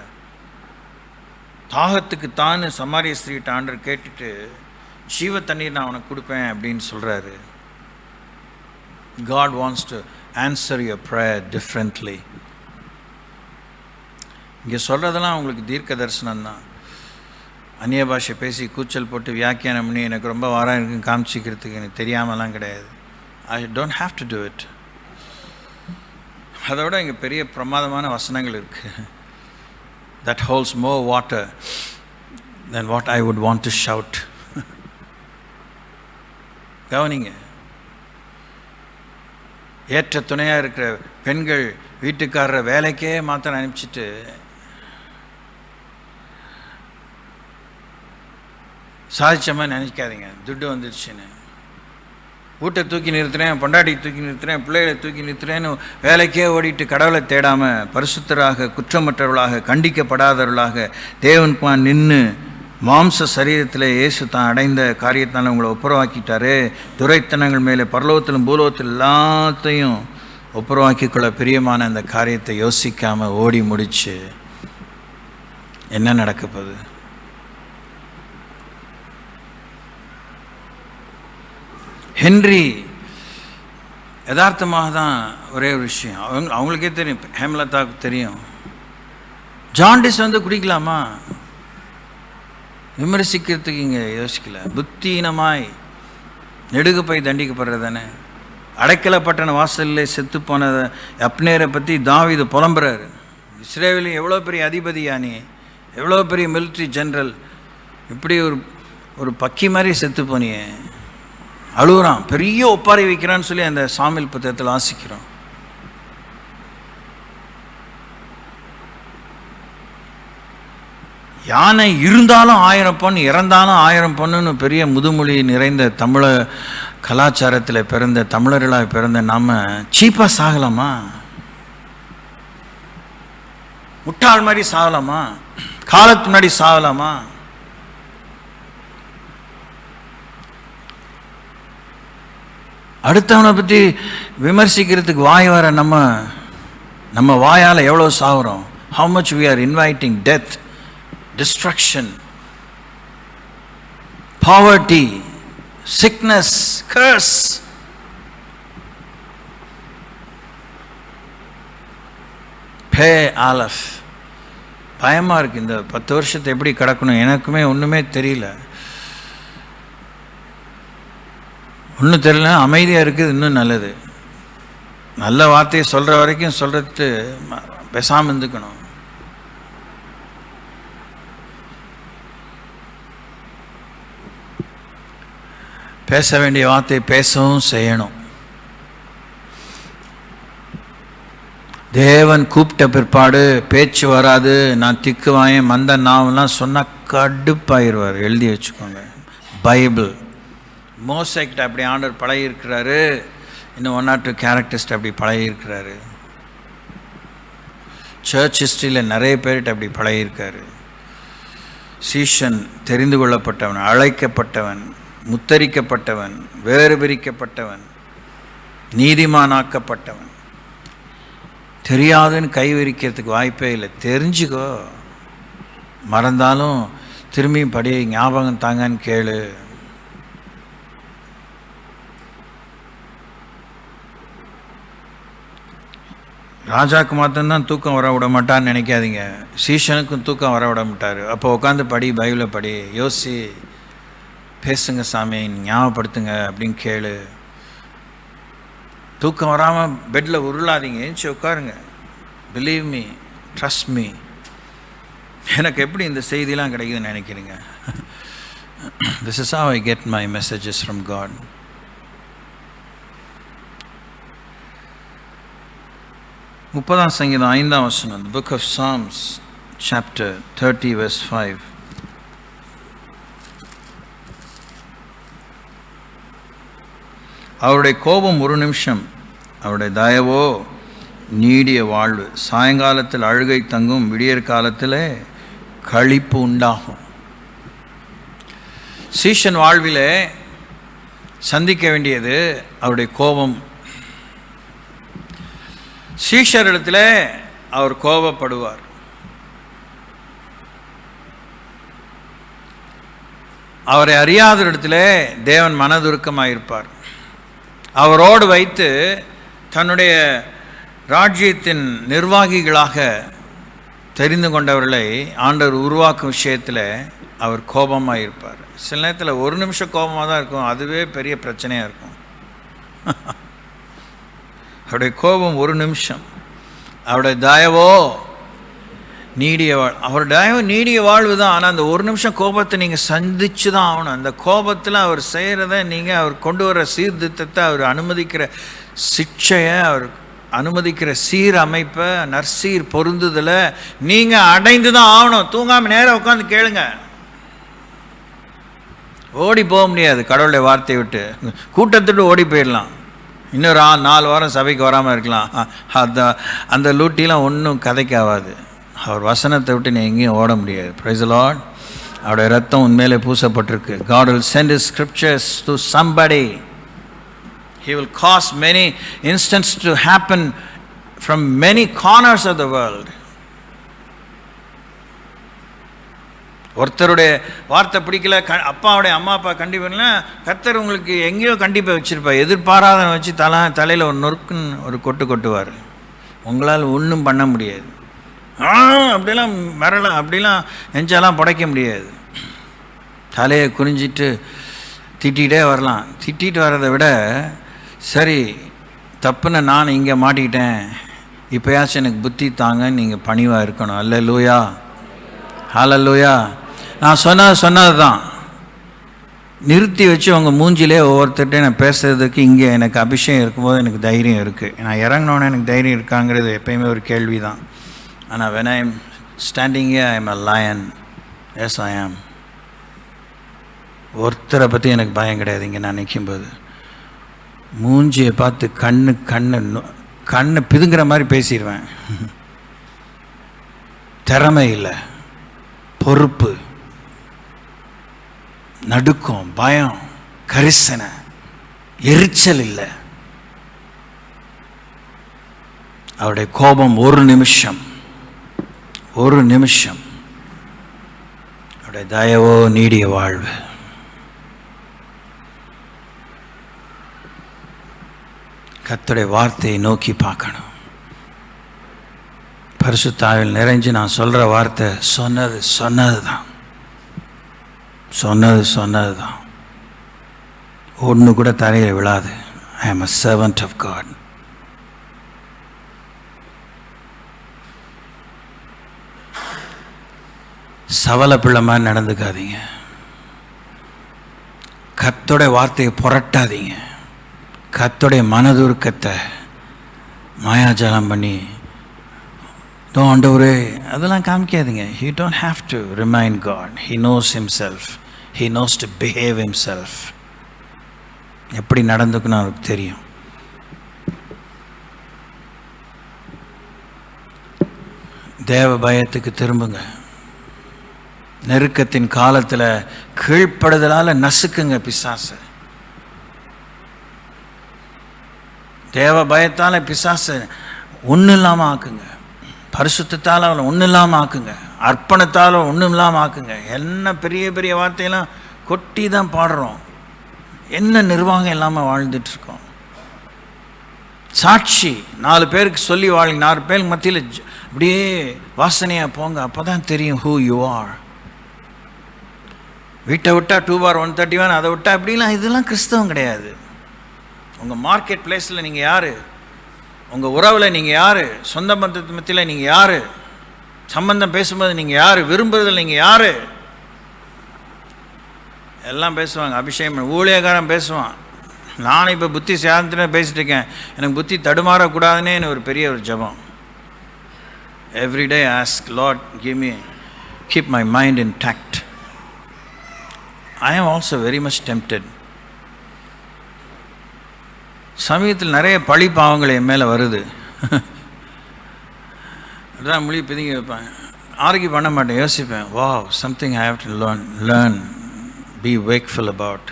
Speaker 3: தாகத்துக்கு தான் சமாரிய ஸ்திரீட்ட ஆண்டவர் கேட்டுட்டு ஜீவ தண்ணீர் நான் உனக்கு கொடுப்பேன் அப்படின்னு சொல்கிறாரு. God wants to answer your prayer differently. இங்கே சொல்கிறதெல்லாம் உங்களுக்கு தீர்க்க தரிசனம் தான். அந்நிய பாஷை பேசி கூச்சல் போட்டு வியாக்கியானம் பண்ணி எனக்கு ரொம்ப வாரம் இருக்குன்னு காமிச்சிக்கிறதுக்கு எனக்கு தெரியாமலாம் கிடையாது. I don't have to do it. அதோட இங்கே பெரிய பிரமாதமான வசனங்கள் இருக்குது. That holds more water than what I would want to shout. கவனிங்க, ஏற்ற துணையாக இருக்கிற பெண்கள் வீட்டுக்காரரை வேலைக்கே மாத்திரம் அனுப்பிச்சிட்டு சாதிச்சமாக நினைக்காதீங்க. துட்டு வந்துடுச்சுன்னு வீட்டை தூக்கி நிறுத்துறேன், பொண்டாட்டி தூக்கி நிறுத்துறேன், பிள்ளைகளை தூக்கி நிறுத்துறேன்னு வேலைக்கே ஓடிட்டு கடவுளை தேடாமல் பரிசுத்தராக குற்றமற்றவர்களாக கண்டிக்கப்படாதவர்களாக தேவனுக்கு நின்று மாம்ச சரீரத்தில் இயேசு தான் அடைந்த காரியத்தினால உங்களை ஒப்புரவாக்கிட்டாரு. துரைத்தனங்கள் மேலே பரலோகத்திலும் பூலோகத்தில் எல்லாத்தையும் ஒப்புரவாக்கிக்கொள்ள பிரியமான அந்த காரியத்தை யோசிக்காமல் ஓடி முடிச்சு என்ன நடக்க போகுது? ஹென்றி யதார்த்தமாக தான் ஒரே ஒரு விஷயம், அவங்களுக்கே தெரியும், ஹேமலதாவுக்கு தெரியும். ஜாண்டிஸ் வந்து குடிக்கலாமா? விமர்சிக்கிறதுக்கு இங்கே யோசிக்கல. புத்தீனமாய் நெடுகு போய் தண்டிக்கப்படுறது தானே. அடைக்கலப்பட்டன வாசலில் செத்து போன அப்னேரை பற்றி தாவீது புலம்புறாரு. இஸ்ரேலில் எவ்வளோ பெரிய அதிபதியா நீ, எவ்வளோ பெரிய மிலிட்ரி ஜெனரல், இப்படி ஒரு பக்கி மாதிரி செத்து போனியே, அழுகுறான். பெரிய ஒப்பாரி வைக்கிறான்னு சொல்லி அந்த சாமியல் புத்தகத்தில் வாசிக்கிறோம். யானை இருந்தாலும் 1000 பொன், இறந்தாலும் 1000 பொண்ணுன்னு பெரிய முதுமொழி நிறைந்த தமிழ கலாச்சாரத்தில் பிறந்த தமிழர்களாக பிறந்த நாம் சீப்பாக சாகலாமா? முட்டாள் மாதிரி சாகலாமா? காலத்து முன்னாடி சாகலாமா? அடுத்தவனை பற்றி விமர்சிக்கிறதுக்கு வாய் வர நம்ம வாயால் எவ்வளோ சாகுறோம்? how much we are inviting death, destruction, poverty, sickness, curse. Pay Aleph. பயமாக இருக்குது. இந்த 10 வருஷத்தை எப்படி கடக்கணும் எனக்குமே ஒன்றுமே தெரியல. ஒன்றும் தெரியல, அமைதியாக இருக்குது, இன்னும் நல்லது. நல்ல வார்த்தையை சொல்கிற வரைக்கும் சொல்கிறது பேசாமல் இருந்துக்கணும். பேச வேண்டிய வார்த்தை பேசவும் செய்யணும். தேவன் கூப்பிட்ட பிற்பாடு பேச்சு வராது, நான் திக்குவாயன் மந்த நாவெல்லாம் சொன்னால் கடுப்பாயிருவார். எழுதி வச்சுக்கோங்க. பைபிள் மோசைக்கிட்ட அப்படி ஆண்டவர் பழகியிருக்கிறாரு. இன்னும் 1 or 2 கேரக்டர்ஸ்ட்டு அப்படி பழகியிருக்கிறாரு. சர்ச் ஹிஸ்ட்ரியில் நிறைய பேர்கிட்ட அப்படி பழகியிருக்காரு. சீஷன் தெரிந்து கொள்ளப்பட்டவன், அழைக்கப்பட்டவன், முத்தரிக்கப்பட்டவன், வேறு பிரிக்கப்பட்டவன், நீதிமானாக்கப்பட்டவன். தெரியாதுன்னு கை விரிக்கிறதுக்கு வாய்ப்பே இல்லை. தெரிஞ்சுக்கோ, மறந்தாலும் திரும்பியும் படி, ஞாபகம் தாங்கன்னு கேளு. ராஜாவுக்கு மாத்திரம்தான் தூக்கம் வர விட மாட்டான்னு நினைக்காதீங்க. சீஷனுக்கும் தூக்கம் வர விட மாட்டார். அப்போ உட்காந்து படி, பைபிளை படி, யோசி, பேசுங்க சாமி, ஞாபகப்படுத்துங்க அப்படின்னு கேளு. தூக்கம் வராமல் பெட்டில் உருளாதீங்க, ஏஞ்சி உட்காருங்க. Believe me, trust me. எனக்கு எப்படி இந்த செய்திலாம் கிடைக்குதுன்னு நினைக்கிறீங்க? This is how I get my messages from God. முப்பதாம் சங்கீதம் 5ஆம் வசனம், The Book of Psalms, chapter 30, verse 5. அவருடைய கோபம் 1 நிமிஷம், அவருடைய தயவோ நீடிய வாழ்வு. சாயங்காலத்தில் அழுகை தங்கும், விடியற் காலத்தில் களிப்பு உண்டாகும். சீஷன் வாழ்விலே சந்திக்க வேண்டியது அவருடைய கோபம். சீஷரிடத்தில் அவர் கோபப்படுவார். அவரை அறியாத இடத்துல தேவன் மனதுருக்கமாயிருப்பார். அவரோடு வைத்து தன்னுடைய ராஜ்யத்தின் நிர்வாகிகளாக தெரிந்து கொண்டவர்களை ஆண்டவர் உருவாக்கும் விஷயத்தில் அவர் கோபமாக இருப்பார். சில நேரத்தில் ஒரு நிமிஷம் கோபமாக தான் இருக்கும், அதுவே பெரிய பிரச்சனையாக இருக்கும். அவருடைய கோபம் ஒரு நிமிஷம், அவருடைய தயவோ நீடிய அவர் தயவு நீடிய வாழ்வு தான். ஆனால் அந்த ஒரு நிமிஷம் கோபத்தை நீங்கள் சந்திச்சு தான் ஆகணும். அந்த கோபத்தில் அவர் செய்கிறத நீங்கள் அவர் கொண்டு வர சீர்திருத்தத்தை, அவர் அனுமதிக்கிற சிக்ஷையை, அவர் அனுமதிக்கிற சீரமைப்பை, நற்சீர் பொருந்துதலை நீங்கள் அடைந்து தான் ஆகணும். தூங்காமல் நேராக உட்காந்து கேளுங்க. ஓடி போக முடியாது கடவுளுடைய வார்த்தையை விட்டு. கூட்டத்துட்டு ஓடி போயிடலாம், இன்னொரு 4 வாரம் சபைக்கு வராமல் இருக்கலாம். அந்த லூட்டிலாம் ஒன்றும் கதைக்காவாது. அவர் வசனத்தை விட்டு நீ எங்கேயும் ஓட முடியாது. Praise the Lord. அவருடைய ரத்தம் உண்மையிலே பூசப்பட்டிருக்கு. God will send his scriptures to somebody. He will cause many instances to happen from many corners of the world. ஒருத்தருடைய வார்த்தை பிடிக்கல, அப்பாவுடைய அம்மா அப்பா கண்டிப்பாக கர்த்தர் உங்களுக்கு எங்கேயோ கண்டிப்பாக வச்சுருப்பார். எதிர்பாராத வச்சு தலையில் ஒரு நொறுக்குன்னு ஒரு கொட்டு கொட்டுவார். உங்களால் ஒன்றும் பண்ண முடியாது. அப்படிலாம் மிரலாம், அப்படிலாம் நெஞ்செல்லாம் புடைக்க முடியாது. தலையை குறிஞ்சிட்டு திட்டிகிட்டே வரலாம். திட்டிகிட்டு வர்றதை விட சரி தப்புன்னு நான் இங்கே மாட்டிக்கிட்டேன், இப்போயாச்சும் எனக்கு புத்தி தாங்கன்னு நீங்கள் பணிவாக இருக்கணும். அல்லேலூயா, ஹல்லேலூயா. நான் சொன்னது தான் நிறுத்தி வச்சு உங்கள் மூஞ்சிலே ஒவ்வொருத்தர்கிட்டையும் நான் பேசுகிறதுக்கு இங்கே எனக்கு அபிஷேகம் இருக்கும்போது எனக்கு தைரியம் இருக்குது. நான் இறங்கினோன்னே எனக்கு தைரியம் இருக்காங்கிறது எப்பயுமே ஒரு கேள்வி தான். ஆனால் when I am standing here, I am a lion. Yes, I am. ஒருத்தரை பற்றி எனக்கு பயம் கிடையாது. இங்கே நான் நிற்கும்போது மூஞ்சியை பார்த்து கண்ணு பிதுங்கிற மாதிரி பேசிடுவேன். திறமை இல்லை, பொறுப்பு, நடுக்கம், பயம், கரிசனை, எரிச்சல் இல்லை. அவருடைய கோபம் ஒரு நிமிஷம், அவருடைய தயவோ நீடிய வாழ்வு. கர்த்தருடைய வார்த்தையை நோக்கி பார்க்கணும். பரிசுத்த ஆவியில் நிறைஞ்சு நான் சொல்கிற வார்த்தை சொன்னது தான். ஒன்று கூட தரையில் விழாது. I am a servant of God. சவல பிள்ளை மாதிரி நடந்துக்காதீங்க. கர்த்தருடைய வார்த்தையை புரட்டாதீங்க. கர்த்தருடைய மனதுருக்கத்தை மாயாஜாலம் பண்ணி ஆண்டவரே அதெல்லாம் காமிக்காதீங்க. He don't have to remind God. He knows himself. He knows to behave himself. எப்படி நடந்துக்கணும் அவருக்கு தெரியும். தேவ பயத்துக்கு திரும்புங்க. நெருக்கத்தின் காலத்தில் கீழ்ப்படுதலால் நசுக்குங்க பிசாசை. தேவ பயத்தால் பிசாசை ஒன்றும் இல்லாமல் ஆக்குங்க. பரிசுத்தால் அவளை ஒன்றும் இல்லாமல் ஆக்குங்க. அர்ப்பணத்தால் ஒன்றும் இல்லாமல் ஆக்குங்க. என்ன பெரிய பெரிய வார்த்தையெல்லாம் கொட்டி தான் பாடுறோம். என்ன நிர்வாகம் இல்லாமல் வாழ்ந்துட்டுருக்கோம். சாட்சி 4 பேருக்கு சொல்லி வாழுங்க. 4 பேருக்கு மத்தியில் அப்படியே வாசனையாக போங்க. அப்போ தான் தெரியும் who you are. வீட்டை விட்டால் 2/131 அதை விட்டால் அப்படிலாம் இதெல்லாம் கிறிஸ்தவம் கிடையாது. உங்கள் மார்க்கெட் பிளேஸில் நீங்கள் யார்? உங்கள் உறவில் நீங்கள் யார்? சொந்த பந்தத்து மத்தியில் நீங்கள் யார்? சம்பந்தம் பேசும்போது நீங்கள் யார்? விரும்புறதில் நீங்கள் யார்? எல்லாம் பேசுவாங்க. அபிஷேகம் ஊழியக்காரன் பேசுவான். நானும் இப்போ புத்தி சாந்தின பேசிட்டு இருக்கேன். எனக்கு புத்தி தடுமாறக்கூடாதுன்னே ஒரு பெரிய ஒரு ஜபம். Everyday ask Lord give me keep my mind intact. I am also very much tempted. சமயத்தில் நிறைய பழி பாவங்கள் என் மேலே வருது. அதான் மொழி பிதுங்கி வைப்பேன். ஆர்கியூ பண்ண மாட்டேன். யோசிப்பேன். wow, something I have to learn, be wakeful about.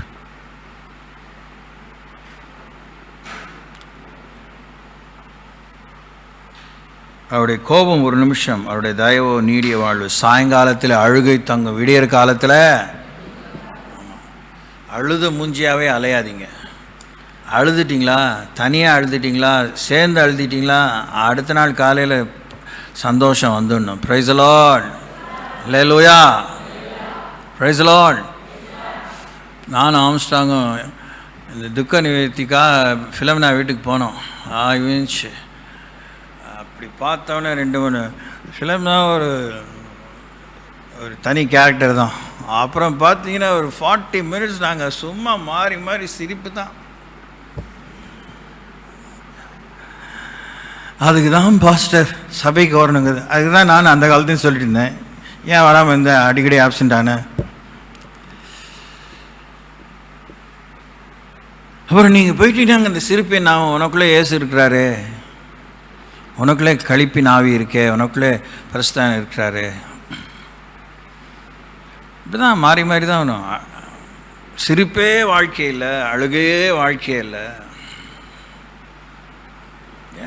Speaker 3: அவருடைய கோபம் ஒரு நிமிஷம், அவருடைய தயவோ நீடிய வாழ்வு. சாயங்காலத்தில் அழுகை தங்கும், விடியற் காலத்தில் அழுத மூஞ்சியாகவே அலையாதீங்க. அழுதுட்டிங்களா, தனியாக அழுதுட்டிங்களா, சேர்ந்து அழுதுட்டிங்களா, அடுத்த நாள் காலையில் சந்தோஷம் வந்துடணும். Price the Lord. Hallelujah. Price the Lord. நானும் ஆம்ஸ்ட்ராங்கும் இந்த துக்க நிவர்த்திக்கா ஃபிலம்னா வீட்டுக்கு போனோம். ஆயிடுச்சு. அப்படி பார்த்தோன்னே 2-3 ஃபிலம்னா ஒரு தனி கேரக்டர் தான். அப்புறம் பார்த்தீங்கன்னா ஒரு 40 minutes நாங்கள் சும்மா மாறி மாறி சிரிப்பு தான். அதுக்கு தான் பாஸ்டர் சபைக்கு வரணுங்குது. அதுக்கு தான் நான் அந்த காலத்தையும் சொல்லிட்டு இருந்தேன், ஏன் வராமல் இருந்தேன், அடிக்கடி ஆப்சண்ட் ஆனேன். அப்புறம் நீங்கள் போயிட்டீங்கன்னா இந்த சிரிப்பை நான் உனக்குள்ளே ஏசு இருக்கிறாரு, உனக்குள்ளே கழிப்பின் ஆவி இருக்கே, உனக்குள்ளே பரிசுத்தன் இருக்கிறாரு. இப்படி தான் மாறி மாறி தான் வரும். சிரிப்பே வாழ்க்கை இல்லை, அழுகையே வாழ்க்கை இல்லை.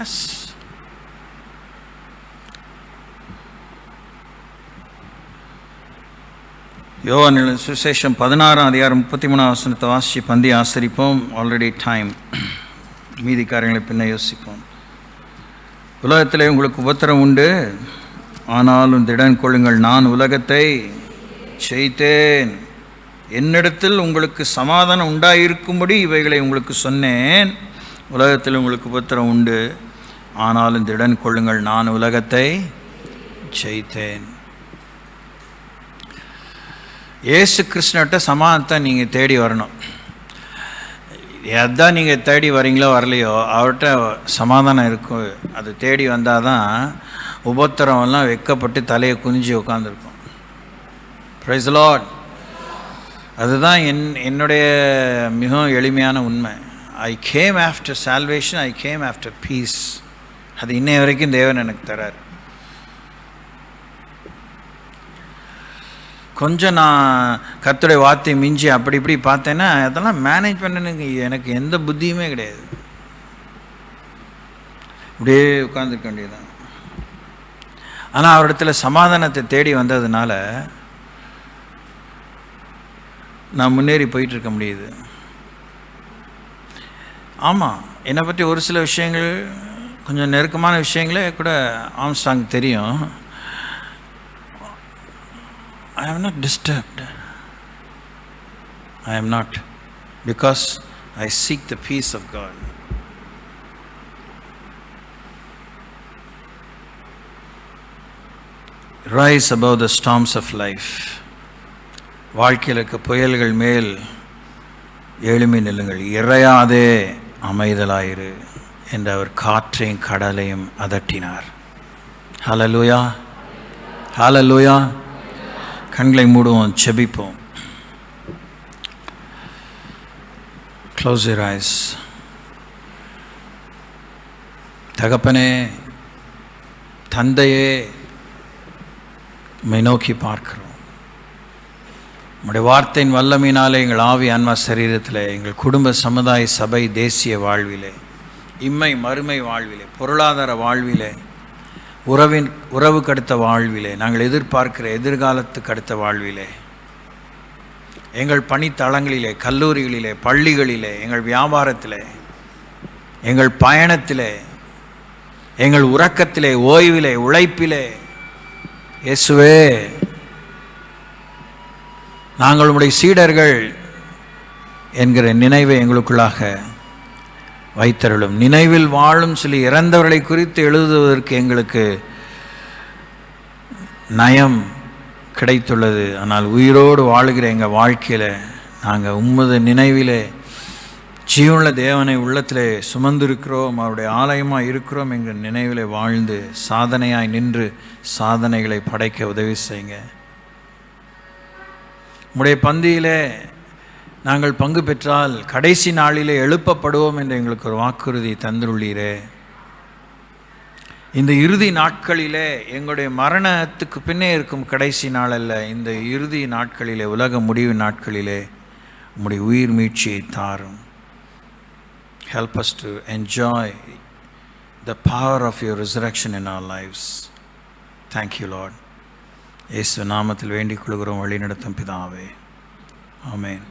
Speaker 3: எஸ், யோவான் சுவிசேஷம் 16:33 வாசித்து பந்தி ஆசரிப்போம். Already time. மீதி காரியங்களை பின்ன யோசிப்போம். உலகத்திலே உங்களுக்கு உபத்திரம் உண்டு, ஆனாலும் திடன் கொள்ளுங்கள், நான் உலகத்தை செய்தேன். என்னிடத்தில் உங்களுக்கு சமாதானம் உண்டாயிருக்கும்படி இவைகளை உங்களுக்கு சொன்னேன். உலகத்தில் உங்களுக்கு உபத்திரம் உண்டு, ஆனாலும் திடன் கொள்ளுங்கள், நான் உலகத்தை செய்தேன். இயேசு கிருஷ்ணர்கிட்ட சமாதானத்தை நீங்கள் தேடி வரணும். எதான் நீங்கள் தேடி வரீங்களோ வரலையோ அவர்கிட்ட சமாதானம் இருக்கும். அது தேடி வந்தால் தான் உபத்திரமெல்லாம் வெக்கப்பட்டு தலையை குனிஞ்சு உட்காந்துருக்கும். Praise the Lord. அதுதான் என்னுடைய மிகவும் எளிமையான உண்மை. I came after salvation, I came after peace. அது இன்னைய வரைக்கும் தேவன் எனக்கு தரார். கொஞ்சம் நான் கர்த்தருடைய வார்த்தையை மிஞ்சி அப்படி இப்படி பார்த்தேன்னா அதெல்லாம் மேனேஜ் பண்ணனுக்கு எனக்கு எந்த புத்தியுமே கிடையாது. இப்படியே உட்காந்துருக்க வேண்டியதுதான். ஆனால் அவரிடத்துல சமாதானத்தை தேடி வந்ததுனால நான் முன்னேறி போயிட்டுருக்க முடியுது. ஆமாம், என்னை பற்றி ஒரு சில விஷயங்கள், கொஞ்சம் நெருக்கமான விஷயங்களே கூட ஆம்ஸ்ட்ராங் தெரியும். I am not disturbed. I am not, because I seek the peace of God. Rise above the storms of life. வாழ்க்கையில் இருக்க புயல்கள் மேல் எழும்பி நில்லுங்கள். இறையாதே அமைதலாயிரு என்று அவர் காற்றையும் கடலையும் அதட்டினார். ஹல்லேலூயா, ஹல்லேலூயா. கண்களை மூடுவோம், செபிப்போம். Close your eyes. தகப்பனே, தந்தையே, உம்மை நோக்கி பார்க்கிறோம். உம்முடைய வார்த்தையின் வல்லமையினாலே எங்கள் ஆவி ஆன்மா சரீரத்தில், எங்கள் குடும்ப சமுதாய சபை தேசிய வாழ்விலே, இம்மை மறுமை வாழ்விலே, பொருளாதார வாழ்விலே, உறவுக்கு அடுத்த வாழ்விலே, நாங்கள் எதிர்பார்க்கிற எதிர்காலத்துக்கு அடுத்த வாழ்விலே, எங்கள் பணித்தளங்களிலே, கல்லூரிகளிலே, பள்ளிகளிலே, எங்கள் வியாபாரத்திலே, எங்கள் பயணத்திலே, எங்கள் உறக்கத்திலே, ஓய்விலே, உழைப்பிலே, இயேசுவே நாங்கள் உம்முடைய சீடர்கள் என்கிற நினைவை எங்களுக்குள்ளாக வைத்தருளும். நினைவில் வாழும் சொல்லி இறந்தவர்களை குறித்து எழுதுவதற்கு எங்களுக்கு நயம் கிடைத்துள்ளது. ஆனால் உயிரோடு வாழுகிற எங்கள் வாழ்க்கையில் நாங்கள் உம்மது நினைவிலே ஜீவனுள்ள தேவனை உள்ளத்திலே சுமந்திருக்கிறோம், அவருடைய ஆலயமாக இருக்கிறோம் என்கிற நினைவிலே வாழ்ந்து சாதனையாய் நின்று சாதனைகளை படைக்க உதவி செய்யுங்க. உம்முடைய பந்தியிலே நாங்கள் பங்கு பெற்றால் கடைசி நாளிலே எழுப்பப்படுவோம் என்று எங்களுக்கு ஒரு வாக்குறுதி தந்துள்ளீரே. இந்த இறுதி நாட்களிலே, எங்களுடைய மரணத்துக்கு பின்னே இருக்கும் கடைசி நாள் அல்ல, இந்த இறுதி நாட்களிலே, உலக முடிவு நாட்களிலே உம்முடைய உயிர் மீட்சியை தாரும். Help us to enjoy the power of your resurrection in our lives. Thank you, Lord. இயேசு நாமத்தில் வேண்டிக் கொள்கிறோம், வழி நடத்தும் பிதாவே. ஆமென்.